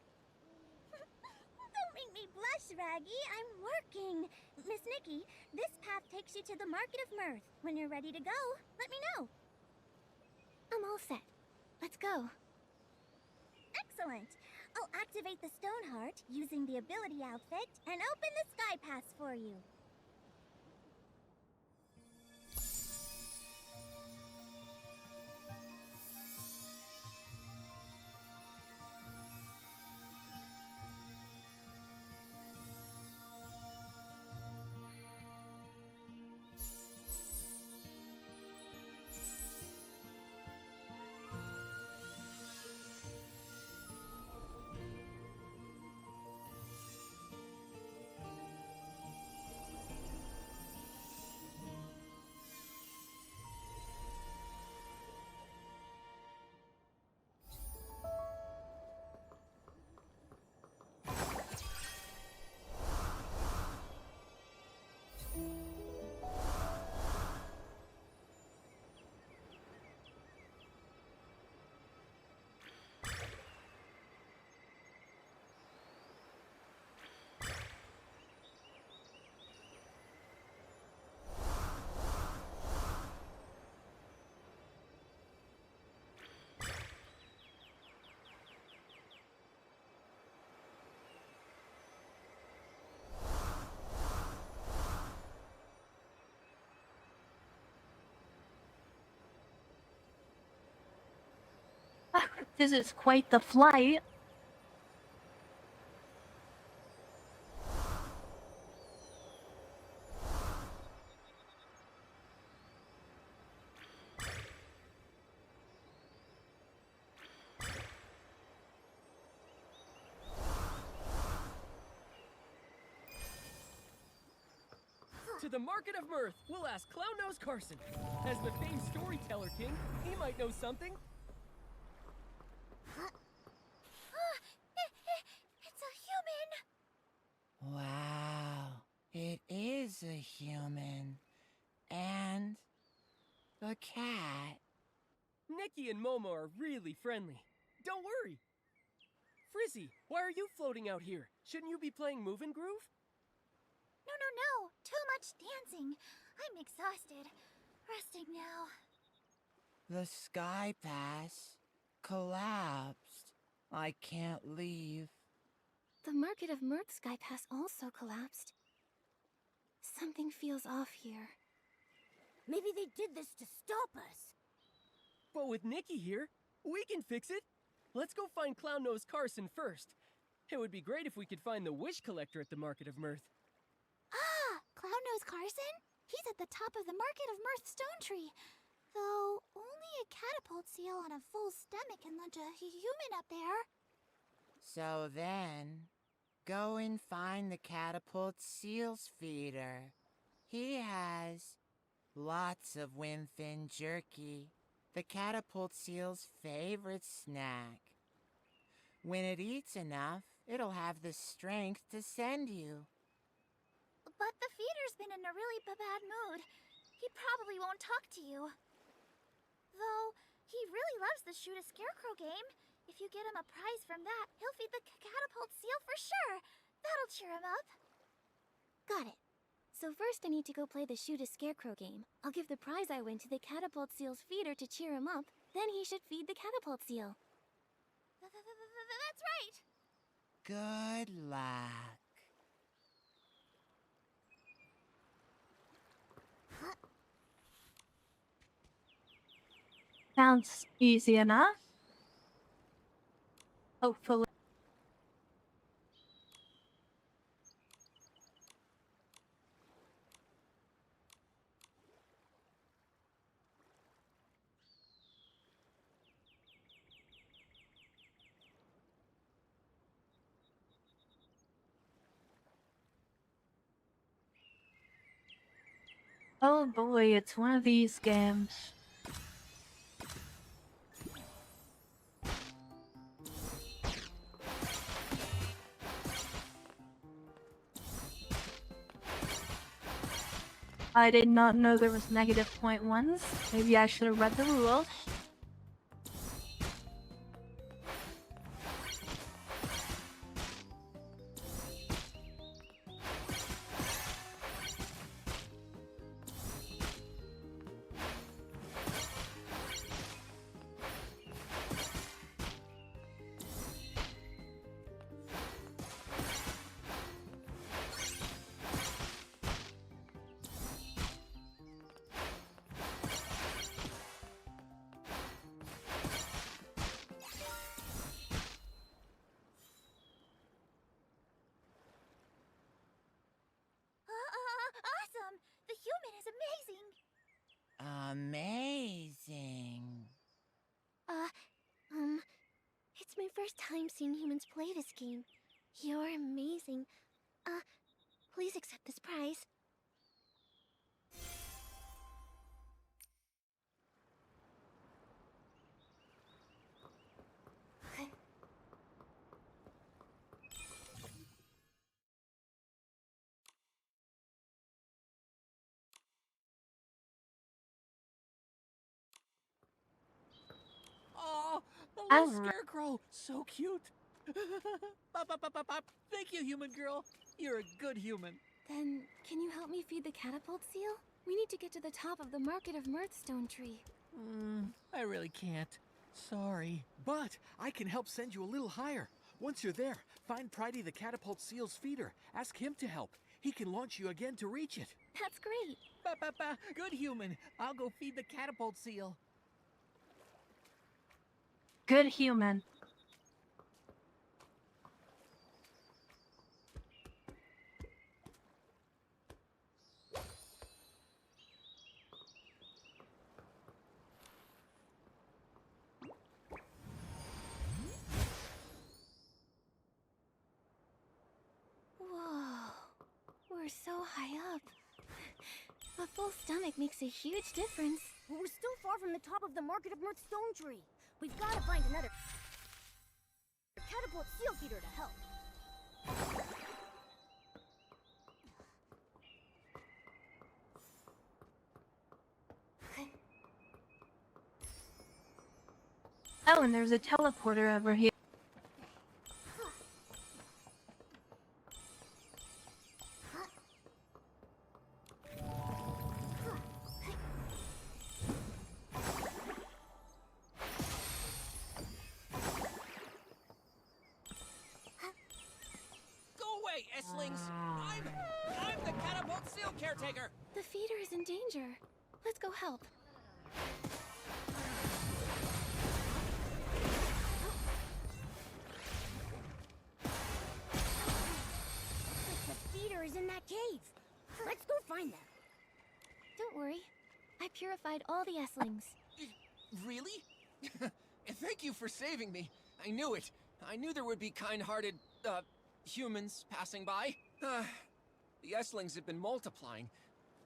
Don't make me blush, Raggy. I'm working. Miss Nikki, this path takes you to the Market of Mirth. When you're ready to go, let me know. I'm all set. Let's go. Excellent. I'll activate the Stoneheart using the ability outfit and open the Sky Pass for you. This is quite the flight. To the Market of Mirth, we'll ask Clown-Nose Carson. As the famed storyteller king, he might know something. It's a human! Wow, it is a human. And a cat. Nikki and Momo are really friendly. Don't worry. Frizzy, why are you floating out here? Shouldn't you be playing Move and Groove? No. Too much dancing. I'm exhausted. Resting now. The Sky Pass collapsed. I can't leave. The Market of Mirth Sky Pass also collapsed. Something feels off here. Maybe they did this to stop us. But with Nikki here, we can fix it. Let's go find Clown-Nose Carson first. It would be great if we could find the Wish Collector at the Market of Mirth. Ah! Clown-Nose Carson? He's at the top of the Market of Mirth Stone Tree. Though, only a catapult seal on a full stomach can launch a human up there. So then, go and find the catapult seal's feeder. He has lots of windfin jerky, the catapult seal's favorite snack. When it eats enough, it'll have the strength to send you. But the feeder's been in a really bad mood. He probably won't talk to you. Though, he really loves the Shoot a Scarecrow game. If you get him a prize from that, he'll feed the catapult seal for sure. That'll cheer him up. Got it. So first I need to go play the Shoot a Scarecrow game. I'll give the prize I win to the catapult seal's feeder to cheer him up. Then he should feed the catapult seal. That's right! Good luck. Sounds easy enough. Hopefully. Oh boy, it's one of these games. I did not know there was -.1s. Maybe I should have read the rules. Awesome! The human is amazing! Amazing. It's my first time seeing humans play this game. You're amazing. Please accept this prize. Oh, the little Alright. scarecrow. So cute. Bop, bop, bop, bop, bop. Thank you, human girl. You're a good human. Then, can you help me feed the catapult seal? We need to get to the top of the Market of Mirthstone tree. I really can't. Sorry. But I can help send you a little higher. Once you're there, find Pridey the catapult seal's feeder. Ask him to help. He can launch you again to reach it. That's great. Ba, ba, ba. Good human. I'll go feed the catapult seal. Good human. Whoa. We're so high up. A full stomach makes a huge difference. But we're still far from the top of the Market of Mirthstone tree. We've got to find another catapult seal feeder to help. Oh, and there's a teleporter over here. Go away, Esslings. I'm the catapult seal caretaker. The feeder is in danger. Let's go help. The feeder is in that cave. Let's go find them. Don't worry. I purified all the Esslings. Really? Thank you for saving me. I knew it. I knew there would be kind-hearted, humans passing by. The Esslings have been multiplying.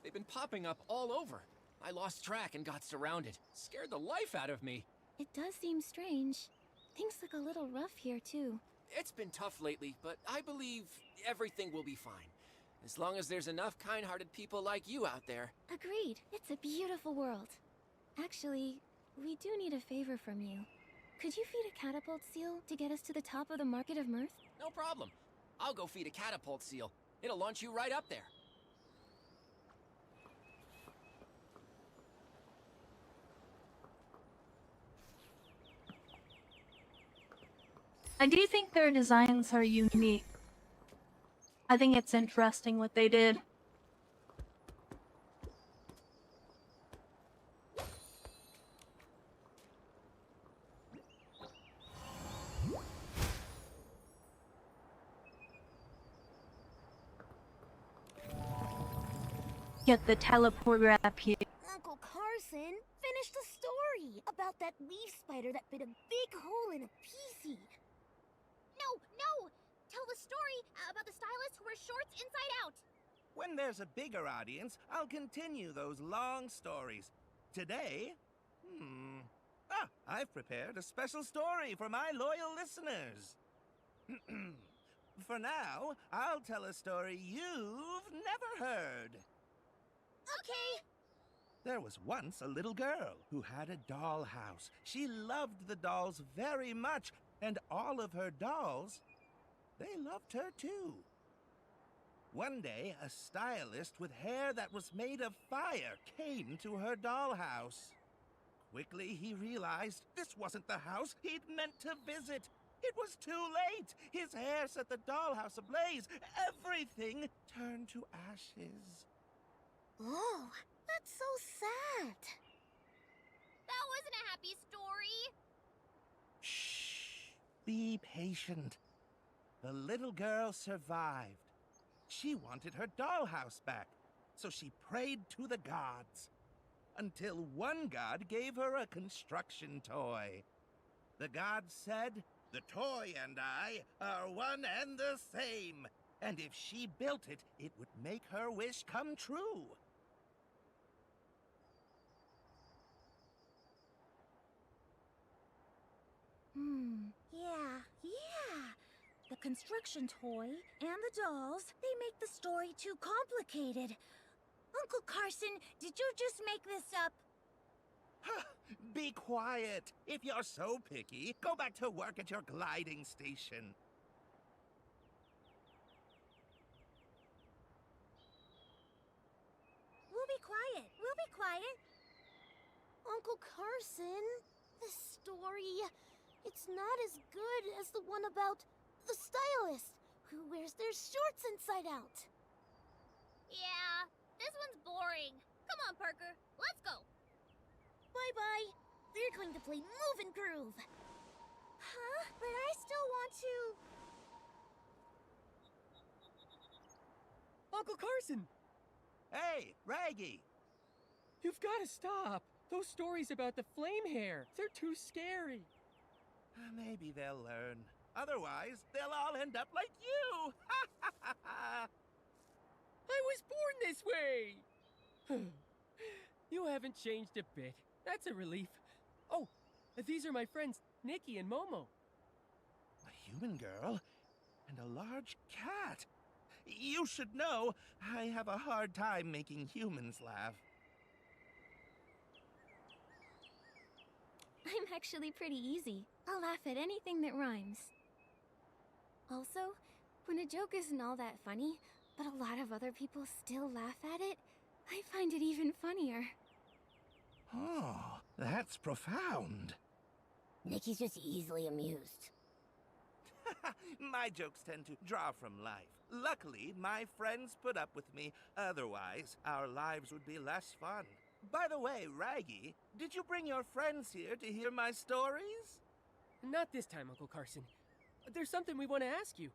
They've been popping up all over. I lost track and got surrounded. Scared the life out of me. It does seem strange. Things look a little rough here, too. It's been tough lately, but I believe everything will be fine. As long as there's enough kind-hearted people like you out there. Agreed. It's a beautiful world. Actually, we do need a favor from you. Could you feed a catapult seal to get us to the top of the Market of Mirth? No problem. I'll go feed a catapult seal. It'll launch you right up there. I do think their designs are unique. I think it's interesting what they did. Get the teleporter up here. Uncle Carson, finish the story about that leaf spider that bit a big hole in a Piecey. No! Tell the story about the stylist who wears shorts inside out! When there's a bigger audience, I'll continue those long stories. Today, I've prepared a special story for my loyal listeners. For now, I'll tell a story you've never heard. Okay. There was once a little girl who had a dollhouse. She loved the dolls very much, and all of her dolls, they loved her too. One day, a stylist with hair that was made of fire came to her dollhouse. Quickly, he realized this wasn't the house he'd meant to visit. It was too late. His hair set the dollhouse ablaze. Everything turned to ashes. Oh, that's so sad. That wasn't a happy story. Shh. Be patient. The little girl survived. She wanted her dollhouse back, so she prayed to the gods. Until one god gave her a construction toy. The god said, "The toy and I are one and the same, and if she built it, it would make her wish come true." Yeah. The construction toy and the dolls, they make the story too complicated. Uncle Carson, did you just make this up? Be quiet. If you're so picky, go back to work at your gliding station. We'll be quiet. Uncle Carson, this story, it's not as good as the one about the stylist who wears their shorts inside out. Yeah, this one's boring. Come on, Parker, let's go. Bye-bye. We're going to play Move and Groove. Huh? But I still want to... Uncle Carson! Hey, Raggy! You've got to stop. Those stories about the flame hair, they're too scary. Maybe they'll learn. Otherwise, they'll all end up like you! I was born this way! You haven't changed a bit. That's a relief. Oh, these are my friends, Nikki and Momo. A human girl and a large cat. You should know, I have a hard time making humans laugh. I'm actually pretty easy. I'll laugh at anything that rhymes. Also, when a joke isn't all that funny, but a lot of other people still laugh at it, I find it even funnier. Oh, that's profound. Nikki's just easily amused. My jokes tend to draw from life. Luckily, my friends put up with me. Otherwise, our lives would be less fun. By the way, Raggy, did you bring your friends here to hear my stories? Not this time, Uncle Carson. There's something we want to ask you.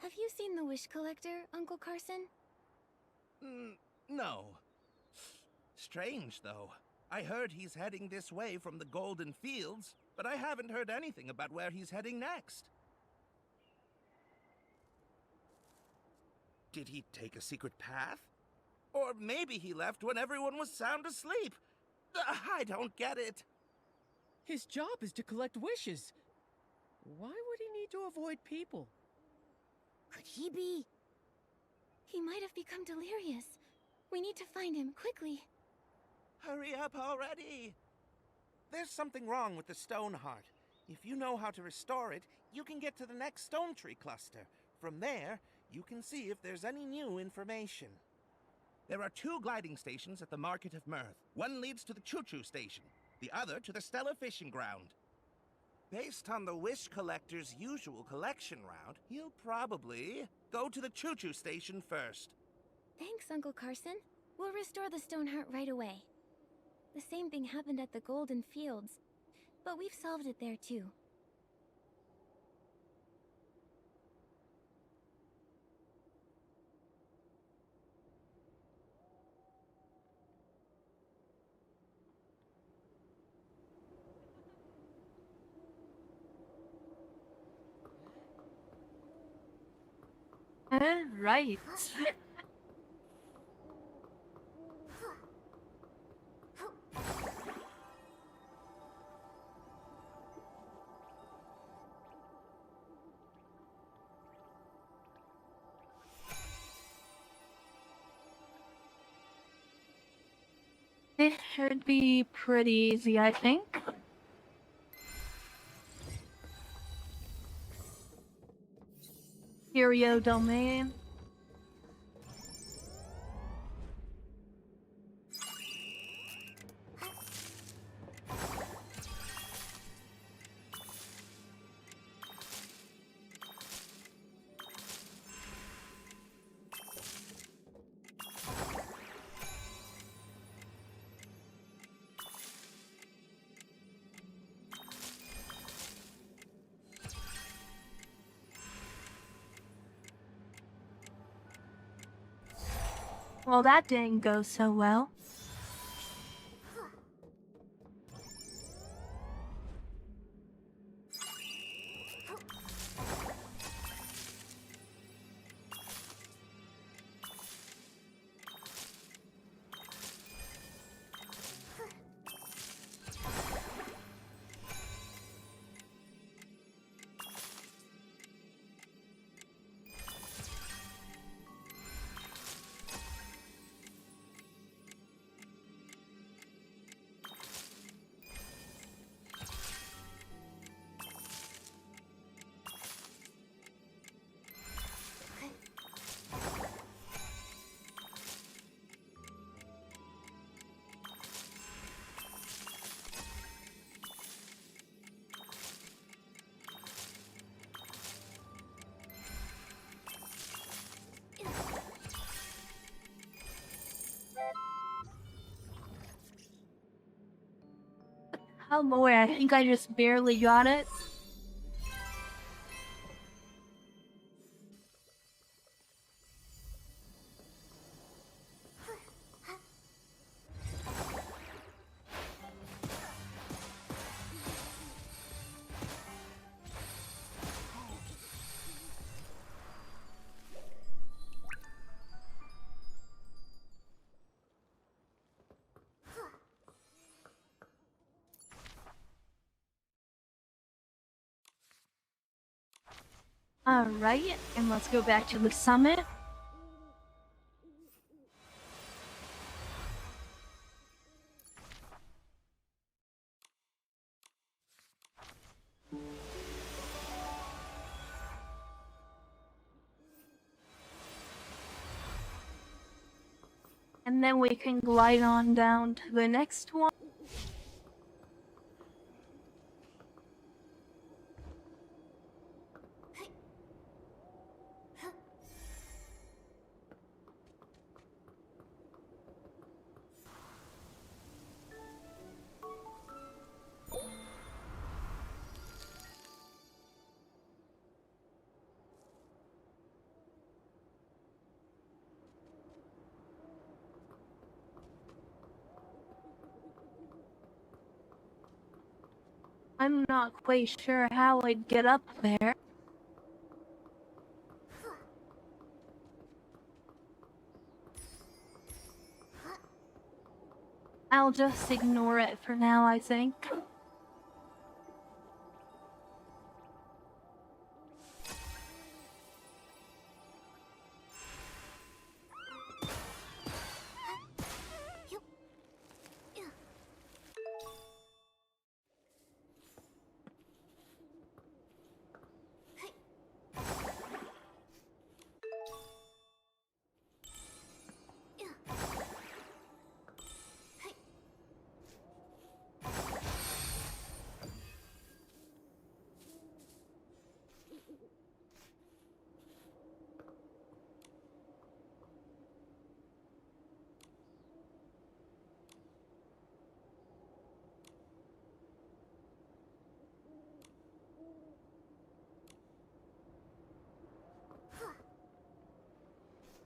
Have you seen the Wish Collector, Uncle Carson? No. Strange, though. I heard he's heading this way from the Golden Fields, but I haven't heard anything about where he's heading next. Did he take a secret path? Or maybe he left when everyone was sound asleep. I don't get it. His job is to collect wishes. Why would he need to avoid people? Could he be? He might have become delirious. We need to find him, quickly. Hurry up already! There's something wrong with the stone heart. If you know how to restore it, you can get to the next stone tree cluster. From there, you can see if there's any new information. There are 2 gliding stations at the Market of Mirth. One leads to the Choo-Choo Station, the other to the Stella Fishing Ground. Based on the Wish Collector's usual collection route, you'll probably go to the Choo-Choo Station first. Thanks, Uncle Carson. We'll restore the stone heart right away. The same thing happened at the Golden Fields, but we've solved it there too. Right. it should be pretty easy, I think. Curio domain. Well, that didn't go so well. Oh boy, I think I just barely got it. Alright, and let's go back to the summit. And then we can glide on down to the next one. I'm not quite sure how I'd get up there. I'll just ignore it for now, I think.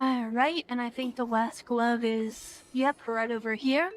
Alright, and I think the last glove is, yep, right over here.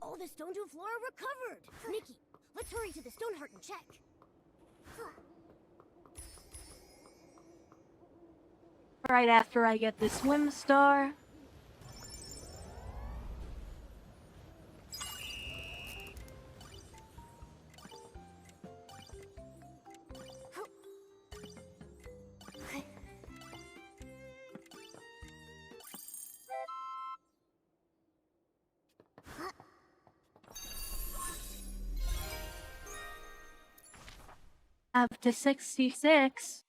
All the stone to flora recovered! Nikki, let's hurry to the Stoneheart and check. Right after I get the swim star. Up to 66.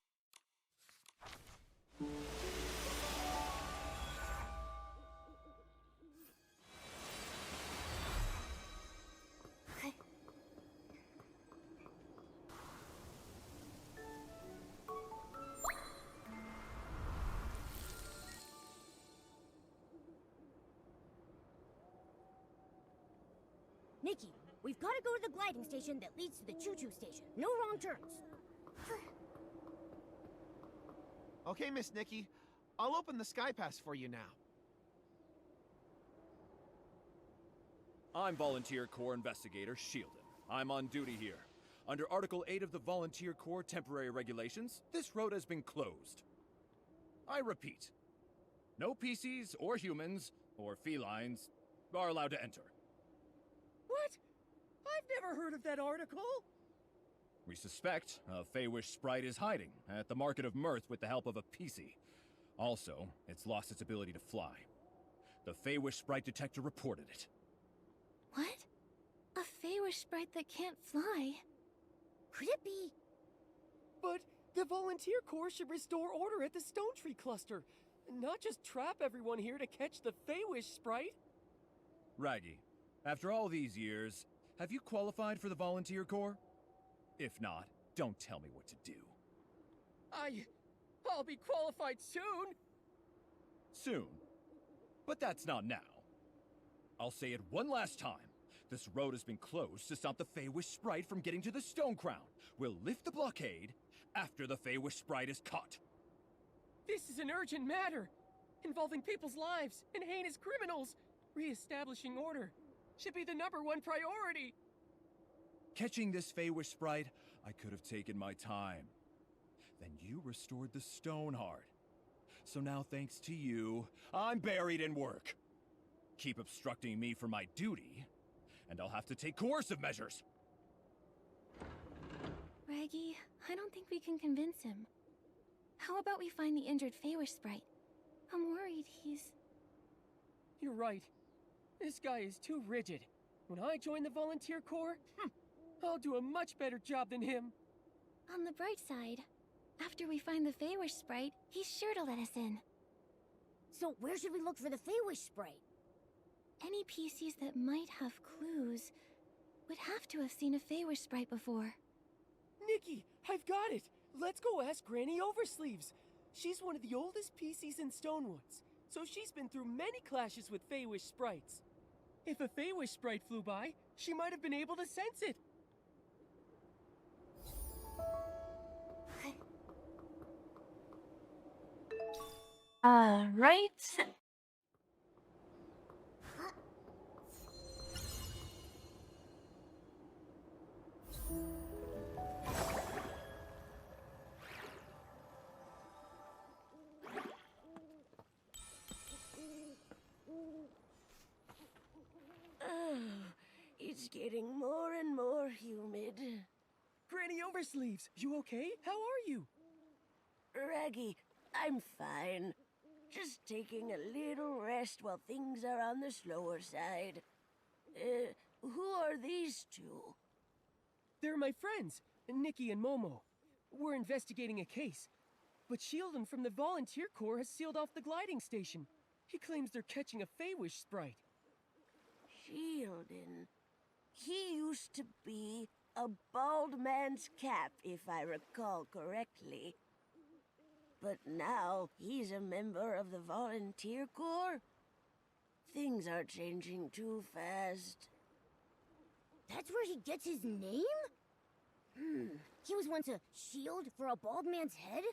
Nikki, we've got to go to the gliding station that leads to the choo-choo station. No wrong turns. Okay, Miss Nikki. I'll open the Sky Pass for you now. I'm Volunteer Corps Investigator Shieldon. I'm on duty here. Under Article 8 of the Volunteer Corps Temporary Regulations, this road has been closed. I repeat, no Pieceys or humans or felines are allowed to enter. What? I've never heard of that article. We suspect a Feywish sprite is hiding at the Market of Mirth with the help of a Piecey. Also, it's lost its ability to fly. The Feywish sprite detector reported it. What? A Feywish sprite that can't fly? Could it be? But the Volunteer Corps should restore order at the Stone Tree Cluster, not just trap everyone here to catch the Feywish sprite. Raggy, after all these years, have you qualified for the Volunteer Corps? If not, don't tell me what to do. I'll be qualified soon. Soon. But that's not now. I'll say it one last time. This road has been closed to stop the Feywish sprite from getting to the Stone Crown. We'll lift the blockade after the Feywish sprite is caught. This is an urgent matter, involving people's lives and heinous criminals. Re-establishing order should be the #1 priority. Catching this Feywish sprite, I could have taken my time. Then you restored the Stoneheart. So now, thanks to you, I'm buried in work. Keep obstructing me from my duty, and I'll have to take coercive measures. Raggy, I don't think we can convince him. How about we find the injured Feywish sprite? I'm worried he's... You're right. This guy is too rigid. When I join the Volunteer Corps, I'll do a much better job than him. On the bright side, after we find the Feywish sprite, he's sure to let us in. So where should we look for the Feywish sprite? Any Pieceys that might have clues would have to have seen a Feywish sprite before. Nikki, I've got it! Let's go ask Granny Oversleeves. She's one of the oldest Pieceys in Stonewoods, so she's been through many clashes with Feywish sprites. If a Feywish sprite flew by, she might have been able to sense it. Right. It's getting more and more humid. Granny Oversleeves, you okay? How are you? Raggy, I'm fine. Just taking a little rest while things are on the slower side. Who are these two? They're my friends, Nikki and Momo. We're investigating a case, but Shieldon from the Volunteer Corps has sealed off the gliding station. He claims they're catching a Feywish sprite. Shieldon. He used to be a bald man's cap, if I recall correctly. But now he's a member of the Volunteer Corps? Things are changing too fast. That's where he gets his name? He was once a shield for a bald man's head?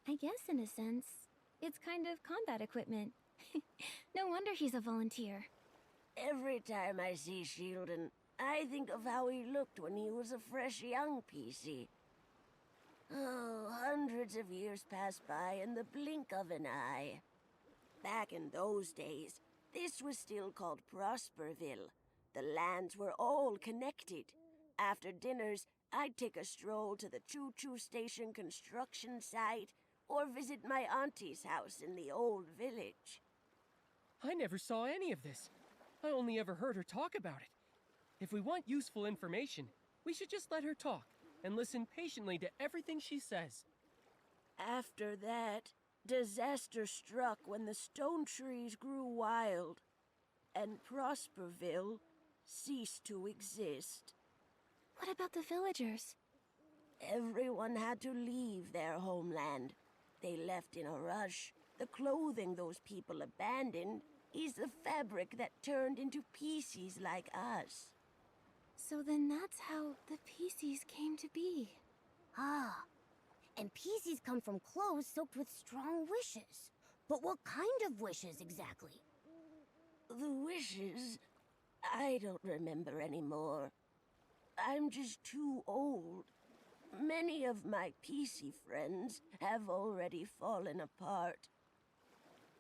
I guess in a sense, it's kind of combat equipment. No wonder he's a volunteer. Every time I see Shieldon, I think of how he looked when he was a fresh young Piecey. Oh, hundreds of years pass by in the blink of an eye. Back in those days, this was still called Prosperville. The lands were all connected. After dinners, I'd take a stroll to the choo-choo station construction site or visit my auntie's house in the old village. I never saw any of this. I only ever heard her talk about it. If we want useful information, we should just let her talk and listen patiently to everything she says. After that, disaster struck when the stone trees grew wild, and Prosperville ceased to exist. What about the villagers? Everyone had to leave their homeland. They left in a rush. The clothing those people abandoned is the fabric that turned into Pieceys like us. So then that's how the Pieceys came to be. Ah, And Pieceys come from clothes soaked with strong wishes. But what kind of wishes exactly? the wishes... I don't remember anymore. I'm just too old. Many of my Piecey friends have already fallen apart.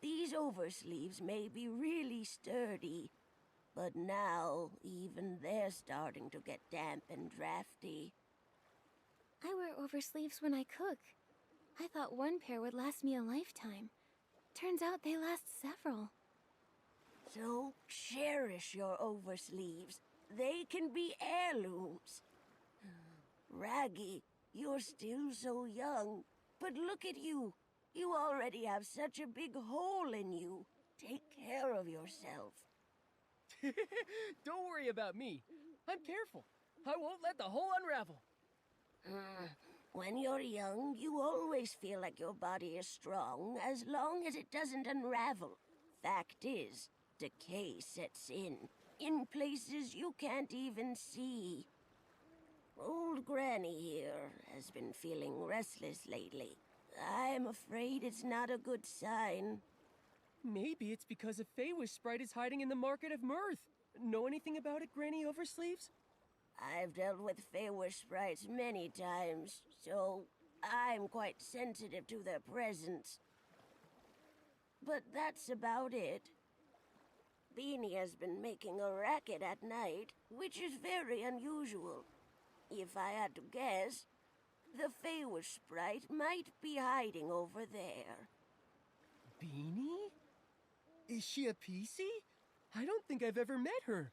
These oversleeves may be really sturdy, but now even they're starting to get damp and drafty. I wear oversleeves when I cook. I thought one pair would last me a lifetime. Turns out they last several. So cherish your oversleeves. They can be heirlooms. Raggy, you're still so young, but look at you. You already have such a big hole in you. Take care of yourself. Don't worry about me. I'm careful. I won't let the hole unravel. When you're young, you always feel like your body is strong as long as it doesn't unravel. Fact is, decay sets in places you can't even see. Old Granny here has been feeling restless lately. I'm afraid it's not a good sign. Maybe it's because a Feywish sprite is hiding in the Market of Mirth. Know anything about it, Granny Oversleeves? I've dealt with Feywish sprites many times, so I'm quite sensitive to their presence. But that's about it. Beanie has been making a racket at night, which is very unusual. If I had to guess, the Feywish sprite might be hiding over there. Beanie? Is she a Piecey? I don't think I've ever met her.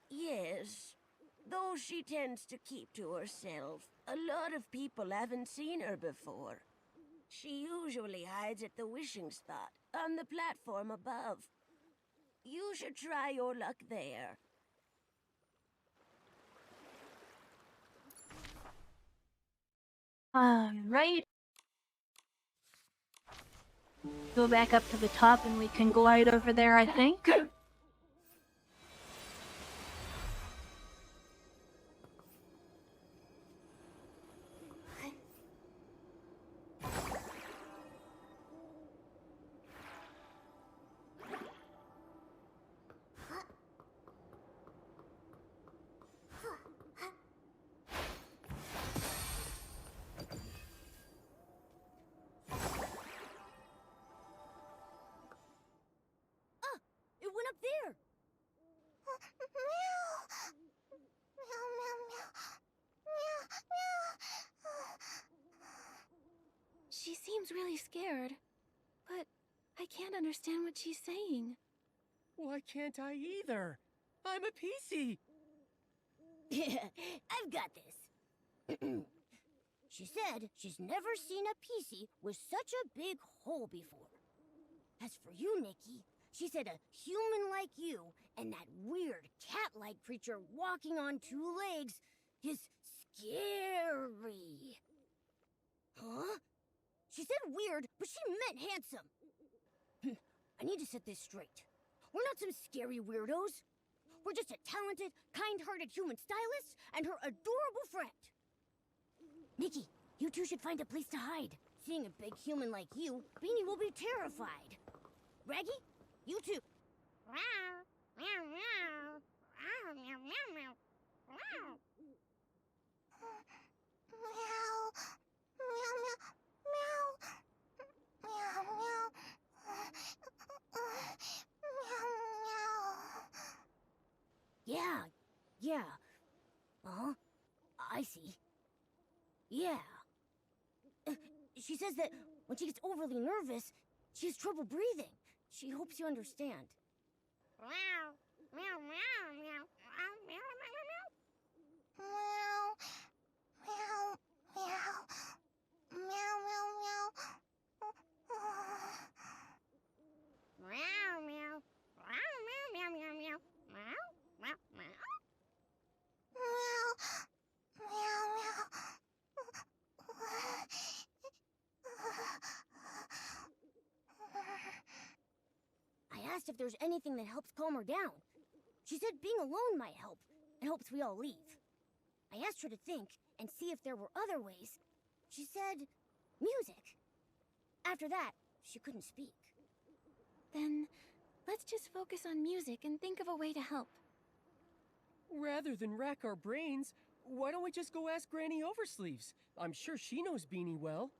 Yes, though she tends to keep to herself. A lot of people haven't seen her before. She usually hides at the wishing spot, on the platform above. You should try your luck there. Right. Go back up to the top and we can glide over there, I think. It went up there! She seems really scared, but I can't understand what she's saying. Why can't I either? I'm a Piecey. Yeah, I've got this. She said she's never seen a Piecey with such a big hole before. As for you, Nikki, she said a human like you and that weird cat-like creature walking on two legs is scary. Huh? She said weird, but she meant handsome. I need to set this straight. We're not some scary weirdos. We're just a talented, kind-hearted human stylist and her adorable friend. Nikki, you two should find a place to hide. Seeing a big human like you, Beanie will be terrified. Raggy, you too. Yeah. Uh-huh. I see. Yeah. She says that when she gets overly nervous, she has trouble breathing. She hopes you understand. I asked if there's anything that helps calm her down. She said being alone might help, and hopes we all leave. I asked her to think and see if there were other ways. She said music. After that, she couldn't speak. Then, let's just focus on music and think of a way to help. Rather than rack our brains, why don't we just go ask Granny Oversleeves? I'm sure she knows Beanie well.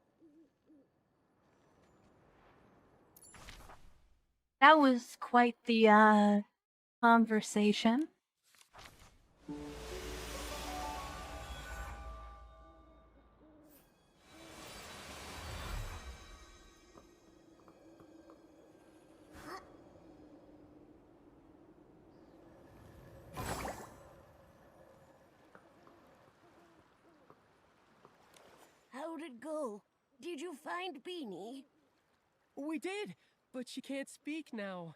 That was quite the conversation. How'd it go? Did you find Beanie? We did, but she can't speak now.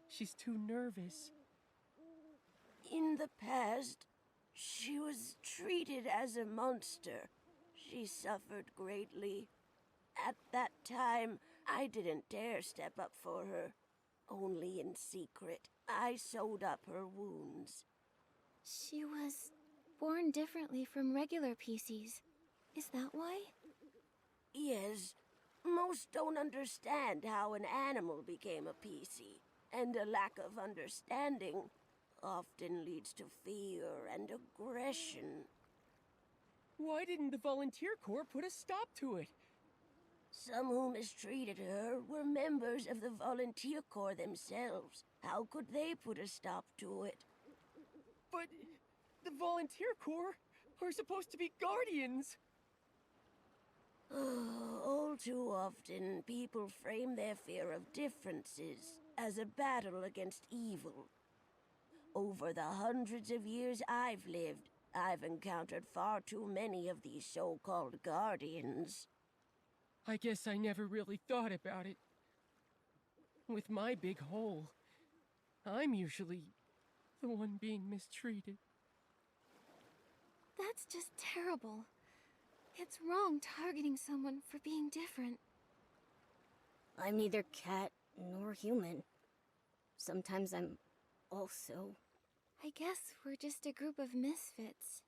She's too nervous. In the past, she was treated as a monster. She suffered greatly. At that time, I didn't dare step up for her. Only in secret, I sewed up her wounds. She was born differently from regular Pieceys. Is that why? Yes. Most don't understand how an animal became a Piecey, and a lack of understanding often leads to fear and aggression. Why didn't the Volunteer Corps put a stop to it? Some who mistreated her were members of the Volunteer Corps themselves. How could they put a stop to it? But the Volunteer Corps are supposed to be guardians. All too often, people frame their fear of differences as a battle against evil. Over the hundreds of years I've lived, I've encountered far too many of these so-called guardians. I guess I never really thought about it. With my big hole, I'm usually the one being mistreated. That's just terrible. It's wrong targeting someone for being different. I'm neither cat nor human. Sometimes I'm also... I guess we're just a group of misfits.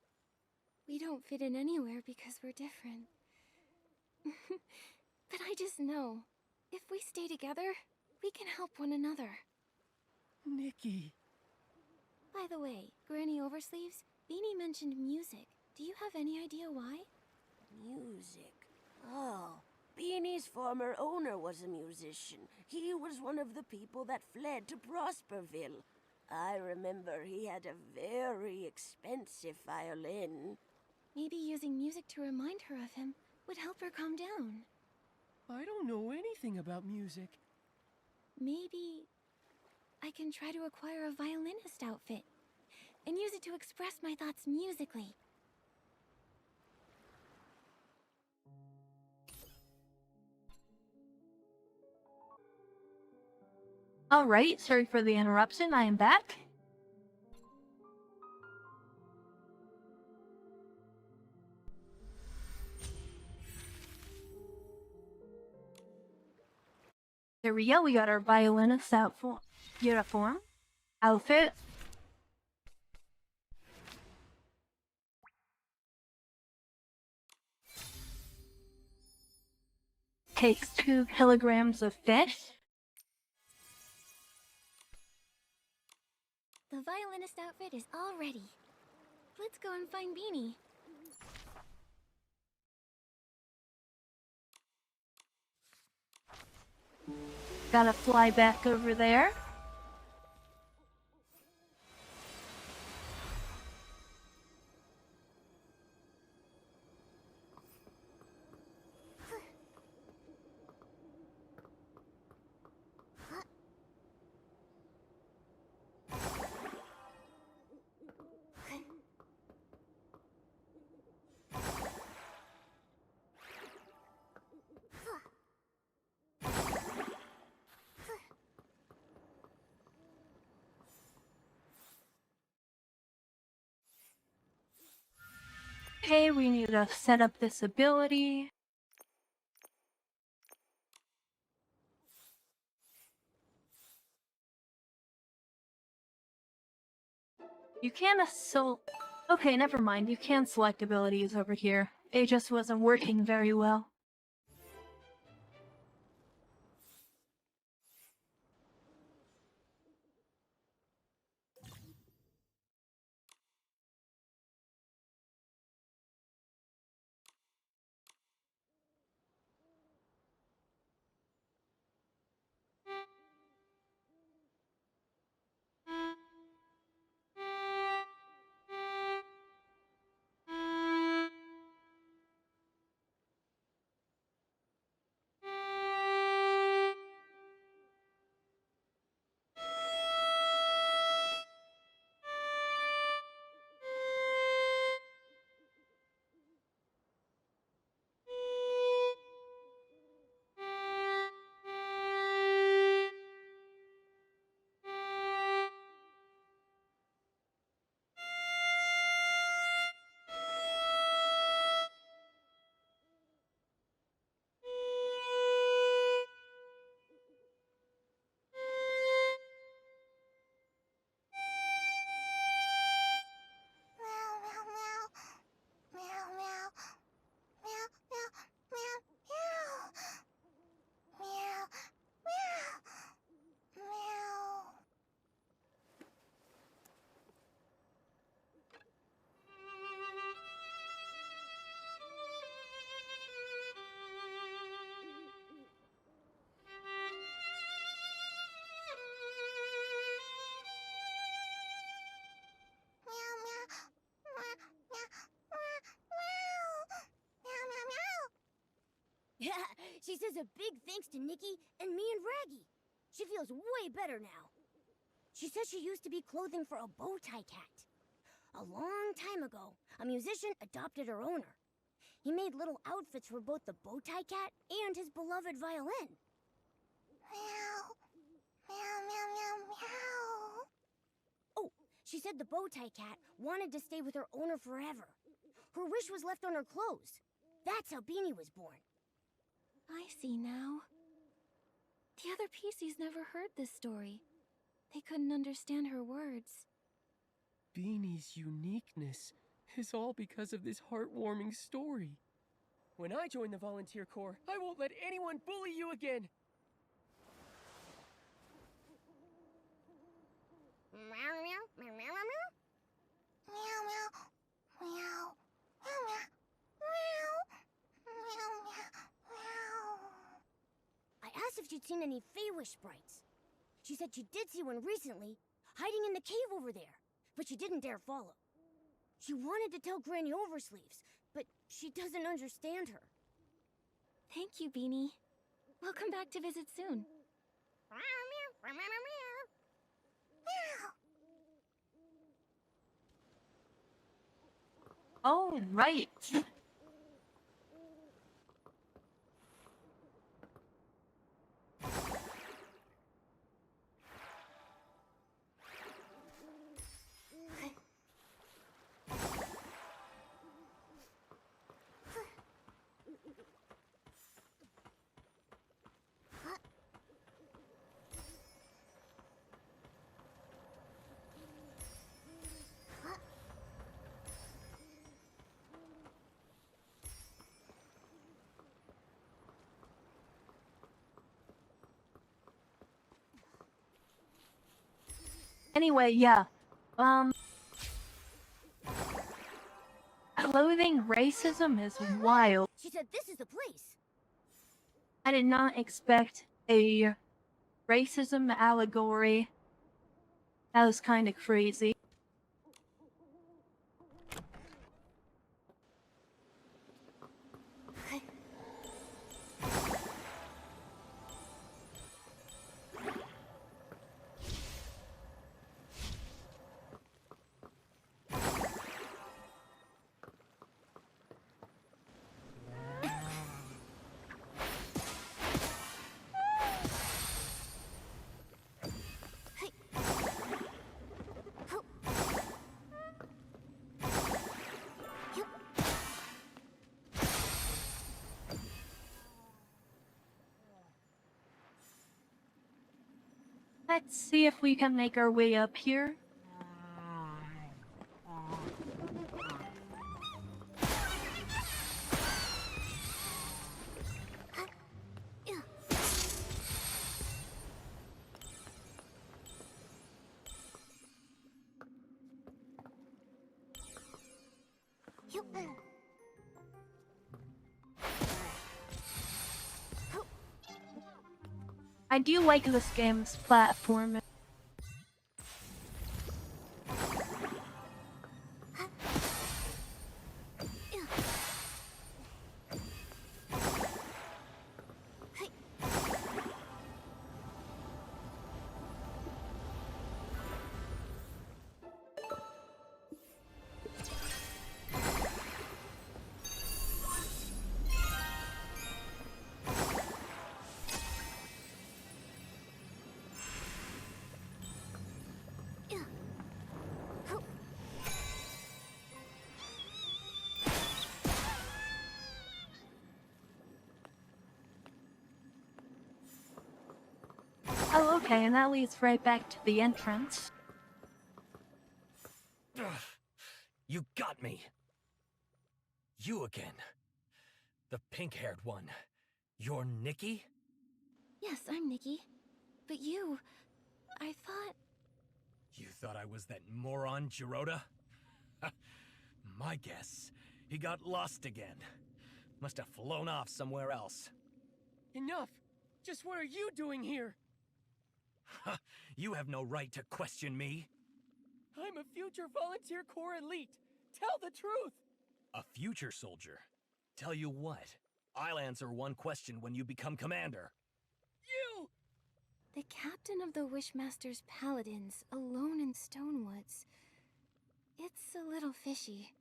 We don't fit in anywhere because we're different. But I just know, if we stay together, we can help one another. Nikki. By the way, Granny Oversleeves, Beanie mentioned music. Do you have any idea why? Music. Oh, Beanie's former owner was a musician. He was one of the people that fled to Prosperville. I remember he had a very expensive violin. Maybe using music to remind her of him would help her calm down. I don't know anything about music. Maybe I can try to acquire a violinist outfit and use it to express my thoughts musically. Alright, sorry for the interruption, I am back. There we go, we got our violinist uniform, outfit. Takes 2 kilograms of fish. The violinist outfit is all ready. Let's go and find Beanie. Gotta fly back over there. Okay, we need to set up this ability. You can okay, never mind. You can select abilities over here. It just wasn't working very well. Yeah, she says a big thanks to Nikki and me and Raggy. She feels way better now. She says she used to be clothing for a bow tie cat. A long time ago, a musician adopted her owner. He made little outfits for both the bow tie cat and his beloved violin. Oh, she said the bow tie cat wanted to stay with her owner forever. Her wish was left on her clothes. That's how Beanie was born. I see now. The other Pieceys never heard this story. They couldn't understand her words. Beanie's uniqueness is all because of this heartwarming story. When I join the volunteer corps, I won't let anyone bully you again. I asked if she'd seen any Feywish sprites. She said she did see one recently, hiding in the cave over there, but she didn't dare follow. She wanted to tell Granny Oversleeves, but she doesn't understand her. Thank you, Beanie. We'll come back to visit soon. Oh, right. Anyway, yeah. Clothing racism is wild. She said this is the place. I did not expect a racism allegory. That was kind of crazy. Let's see if we can make our way up here. I do like this game's platform. Oh, okay, and that leads right back to the entrance. Ugh, you got me. You again. The pink-haired one. You're Nikki? Yes, I'm Nikki. But you... I thought... You thought I was that moron, Jirota? My guess, he got lost again. Must have flown off somewhere else. Enough! Just what are you doing here? You have no right to question me. I'm a future Volunteer Corps elite. Tell the truth! A future soldier? Tell you what, I'll answer one question when you become commander. You! The captain of the Wishmaster's Paladins, alone in Stonewoods. It's a little fishy.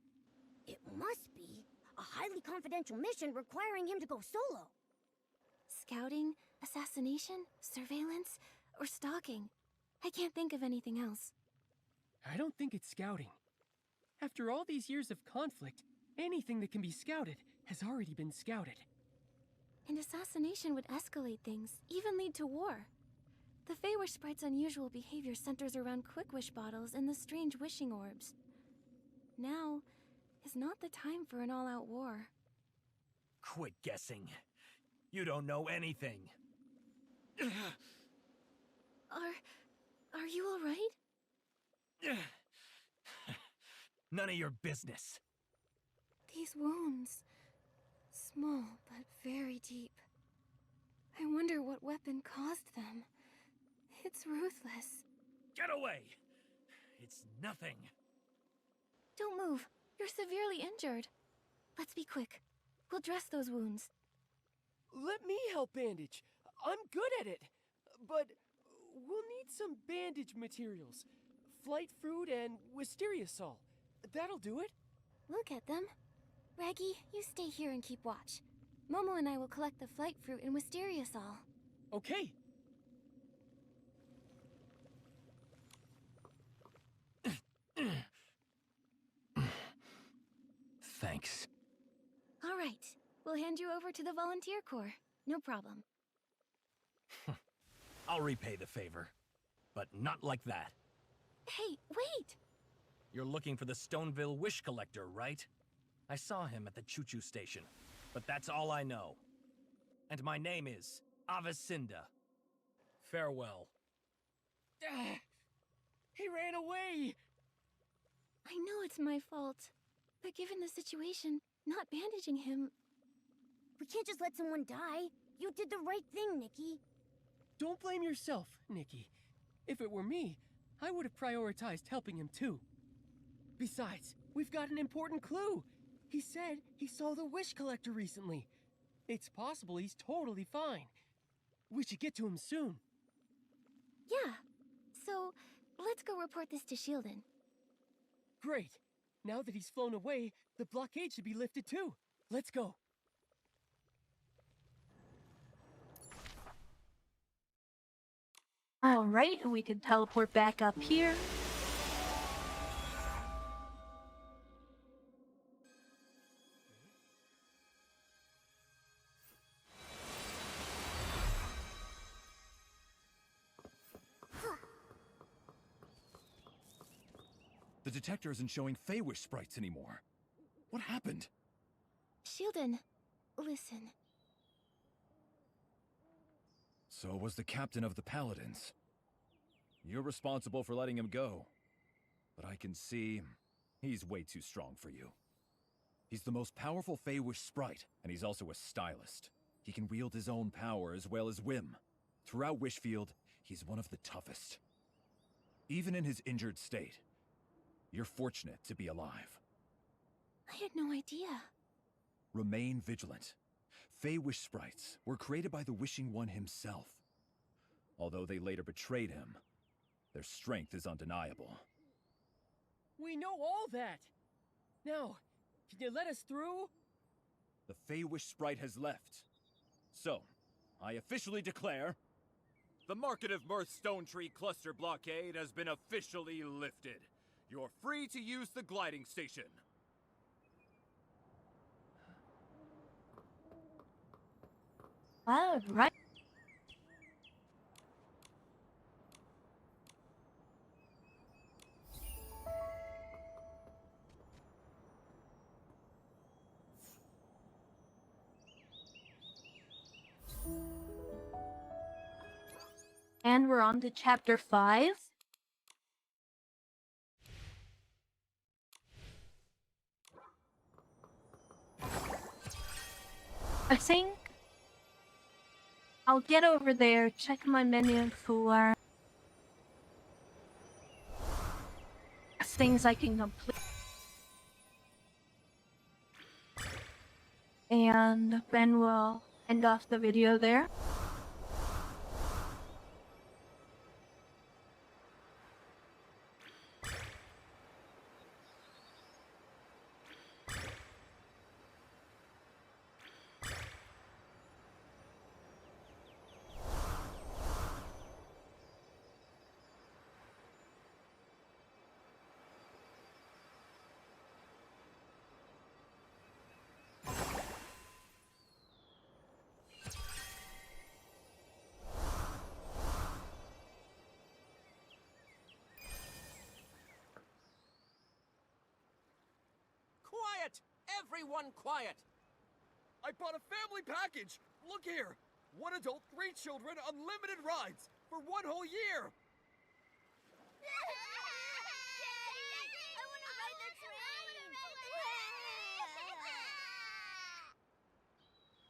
It must be a highly confidential mission requiring him to go solo. Scouting, assassination, surveillance, or stalking. I can't think of anything else. I don't think it's scouting. After all these years of conflict, anything that can be scouted has already been scouted. And assassination would escalate things, even lead to war. The Feywish Sprite's unusual behavior centers around quick wish bottles and the strange wishing orbs. Now is not the time for an all-out war. Quit guessing. You don't know anything. Are you all right? None of your business. These wounds, small but very deep. I wonder what weapon caused them. It's ruthless. Get away! It's nothing. Don't move. You're severely injured. Let's be quick. We'll dress those wounds. Let me help bandage. I'm good at it. But we'll need some bandage materials. Flight fruit and wisteria sol. That'll do it. Look at them. Raggy, you stay here and keep watch. Momo and I will collect the flight fruit and wisteria sol. Okay. Thanks. All right. We'll hand you over to the Volunteer Corps. No problem. I'll repay the favor. But not like that. Hey, wait! You're looking for the Stoneville Wish Collector, right? I saw him at the choo-choo station, but that's all I know. And my name is Avacinda. Farewell. He ran away! I know it's my fault. But given the situation, not bandaging him... We can't just let someone die. You did the right thing, Nikki. Don't blame yourself, Nikki. If it were me, I would have prioritized helping him too. Besides, we've got an important clue. He said he saw the Wish Collector recently. It's possible he's totally fine. We should get to him soon. Yeah. So, let's go report this to Shieldon. Great. Now that he's flown away, the blockade should be lifted too. Let's go. Alright, we can teleport back up here. The detector isn't showing Feywish sprites anymore. What happened? Shieldon, listen. So was the captain of the Paladins. You're responsible for letting him go. But I can see he's way too strong for you. He's the most powerful Feywish sprite, and he's also a stylist. He can wield his own power as well as whim. Throughout Wishfield, he's one of the toughest. Even in his injured state, you're fortunate to be alive. I had no idea. Remain vigilant. Feywish sprites were created by the Wishing One himself. Although they later betrayed him, their strength is undeniable. We know all that! Now, can you let us through? The Feywish sprite has left. So, I officially declare... The Market of Mirth Stone Tree Cluster blockade has been officially lifted. You're free to use the gliding station. All right. And we're on to chapter 5. I think I'll get over there, check my menu for things I can complete. And then we'll end off the video there. Quiet! Everyone quiet! I bought a family package! Look here! 1 adult, 3 children, unlimited rides! For 1 whole year!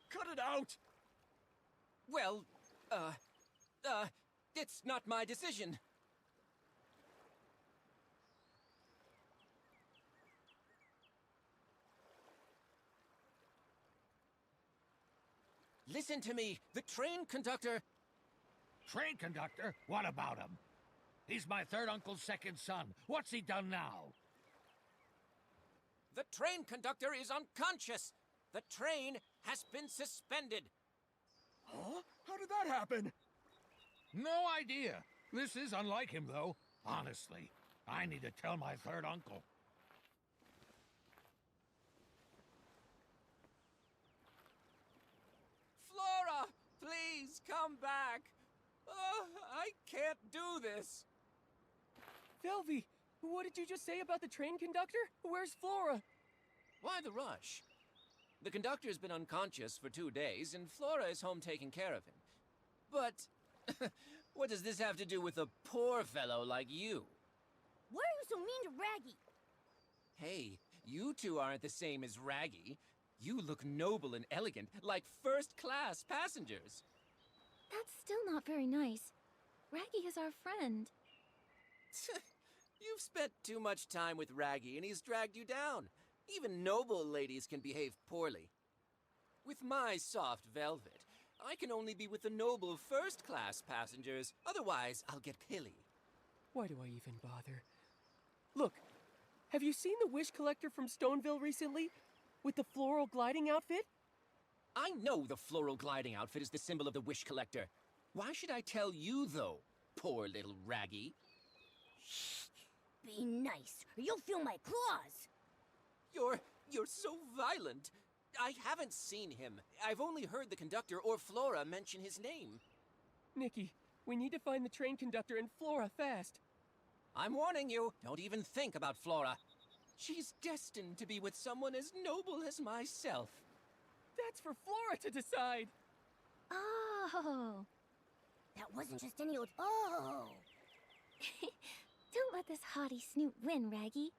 Cut it out! Well, it's not my decision. Listen to me, the train conductor... Train conductor? What about him? He's my third uncle's second son. What's he done now? The train conductor is unconscious! The train has been suspended! Huh? How did that happen? No idea. This is unlike him, though. Honestly, I need to tell my third uncle. Flora! Please, come back! I can't do this! Velvy, what did you just say about the train conductor? Where's Flora? Why the rush? The conductor's been unconscious for 2 days, and Flora is home taking care of him. But... what does this have to do with a poor fellow like you? Why are you so mean to Raggy? Hey, you two aren't the same as Raggy. You look noble and elegant, like first-class passengers. That's still not very nice. Raggy is our friend. You've spent too much time with Raggy, and he's dragged you down. Even noble ladies can behave poorly. With my soft velvet, I can only be with the noble first-class passengers. Otherwise, I'll get pilly. Why do I even bother? Look, have you seen the Wish Collector from Stoneville recently? With the floral gliding outfit? I know the floral gliding outfit is the symbol of the Wish Collector. Why should I tell you, though, poor little Raggy? Shh! Be nice, or you'll feel my claws! You're so violent. I haven't seen him. I've only heard the conductor or Flora mention his name. Nikki, we need to find the train conductor and Flora fast. I'm warning you, don't even think about Flora. She's destined to be with someone as noble as myself. That's for Flora to decide. Oh. That wasn't just any old. Oh! Don't let this haughty snoot win, Raggy.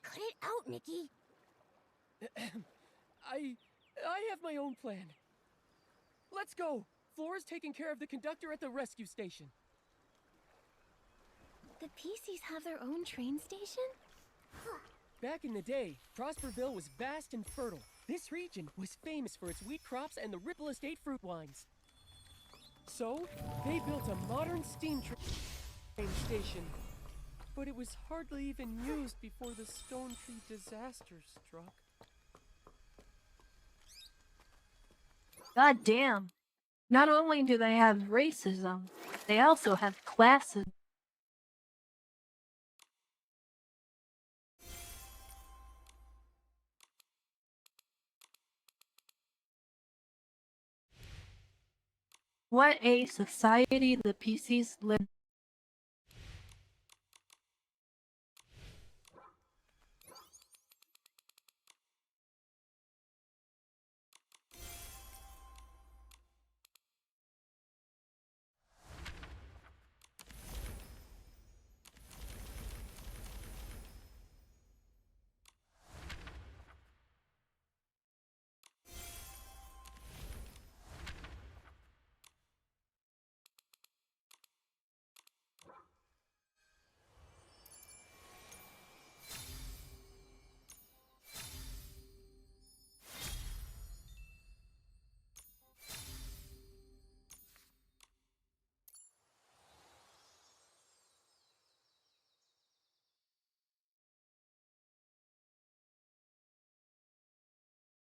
Cut it out, Nikki. I have my own plan. Let's go. Flora's taking care of the conductor at the rescue station. The Pieceys have their own train station? Back in the day, Prosperville was vast and fertile. This region was famous for its wheat crops and the Ripple Estate fruit wines. So, they built a modern steam train station. But it was hardly even used before the Stone Tree disaster struck. God damn. Not only do they have racism, they also have classism. What a society the Pieceys live in.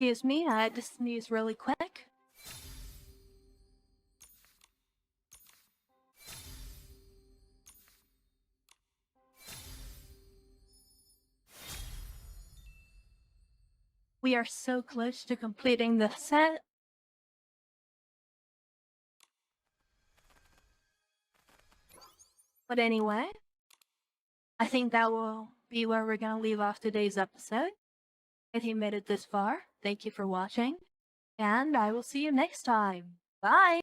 Excuse me, I had to sneeze really quick. We are so close to completing the set. But anyway, I think that will be where we're gonna leave off today's episode. If you made it this far, thank you for watching, and I will see you next time. Bye!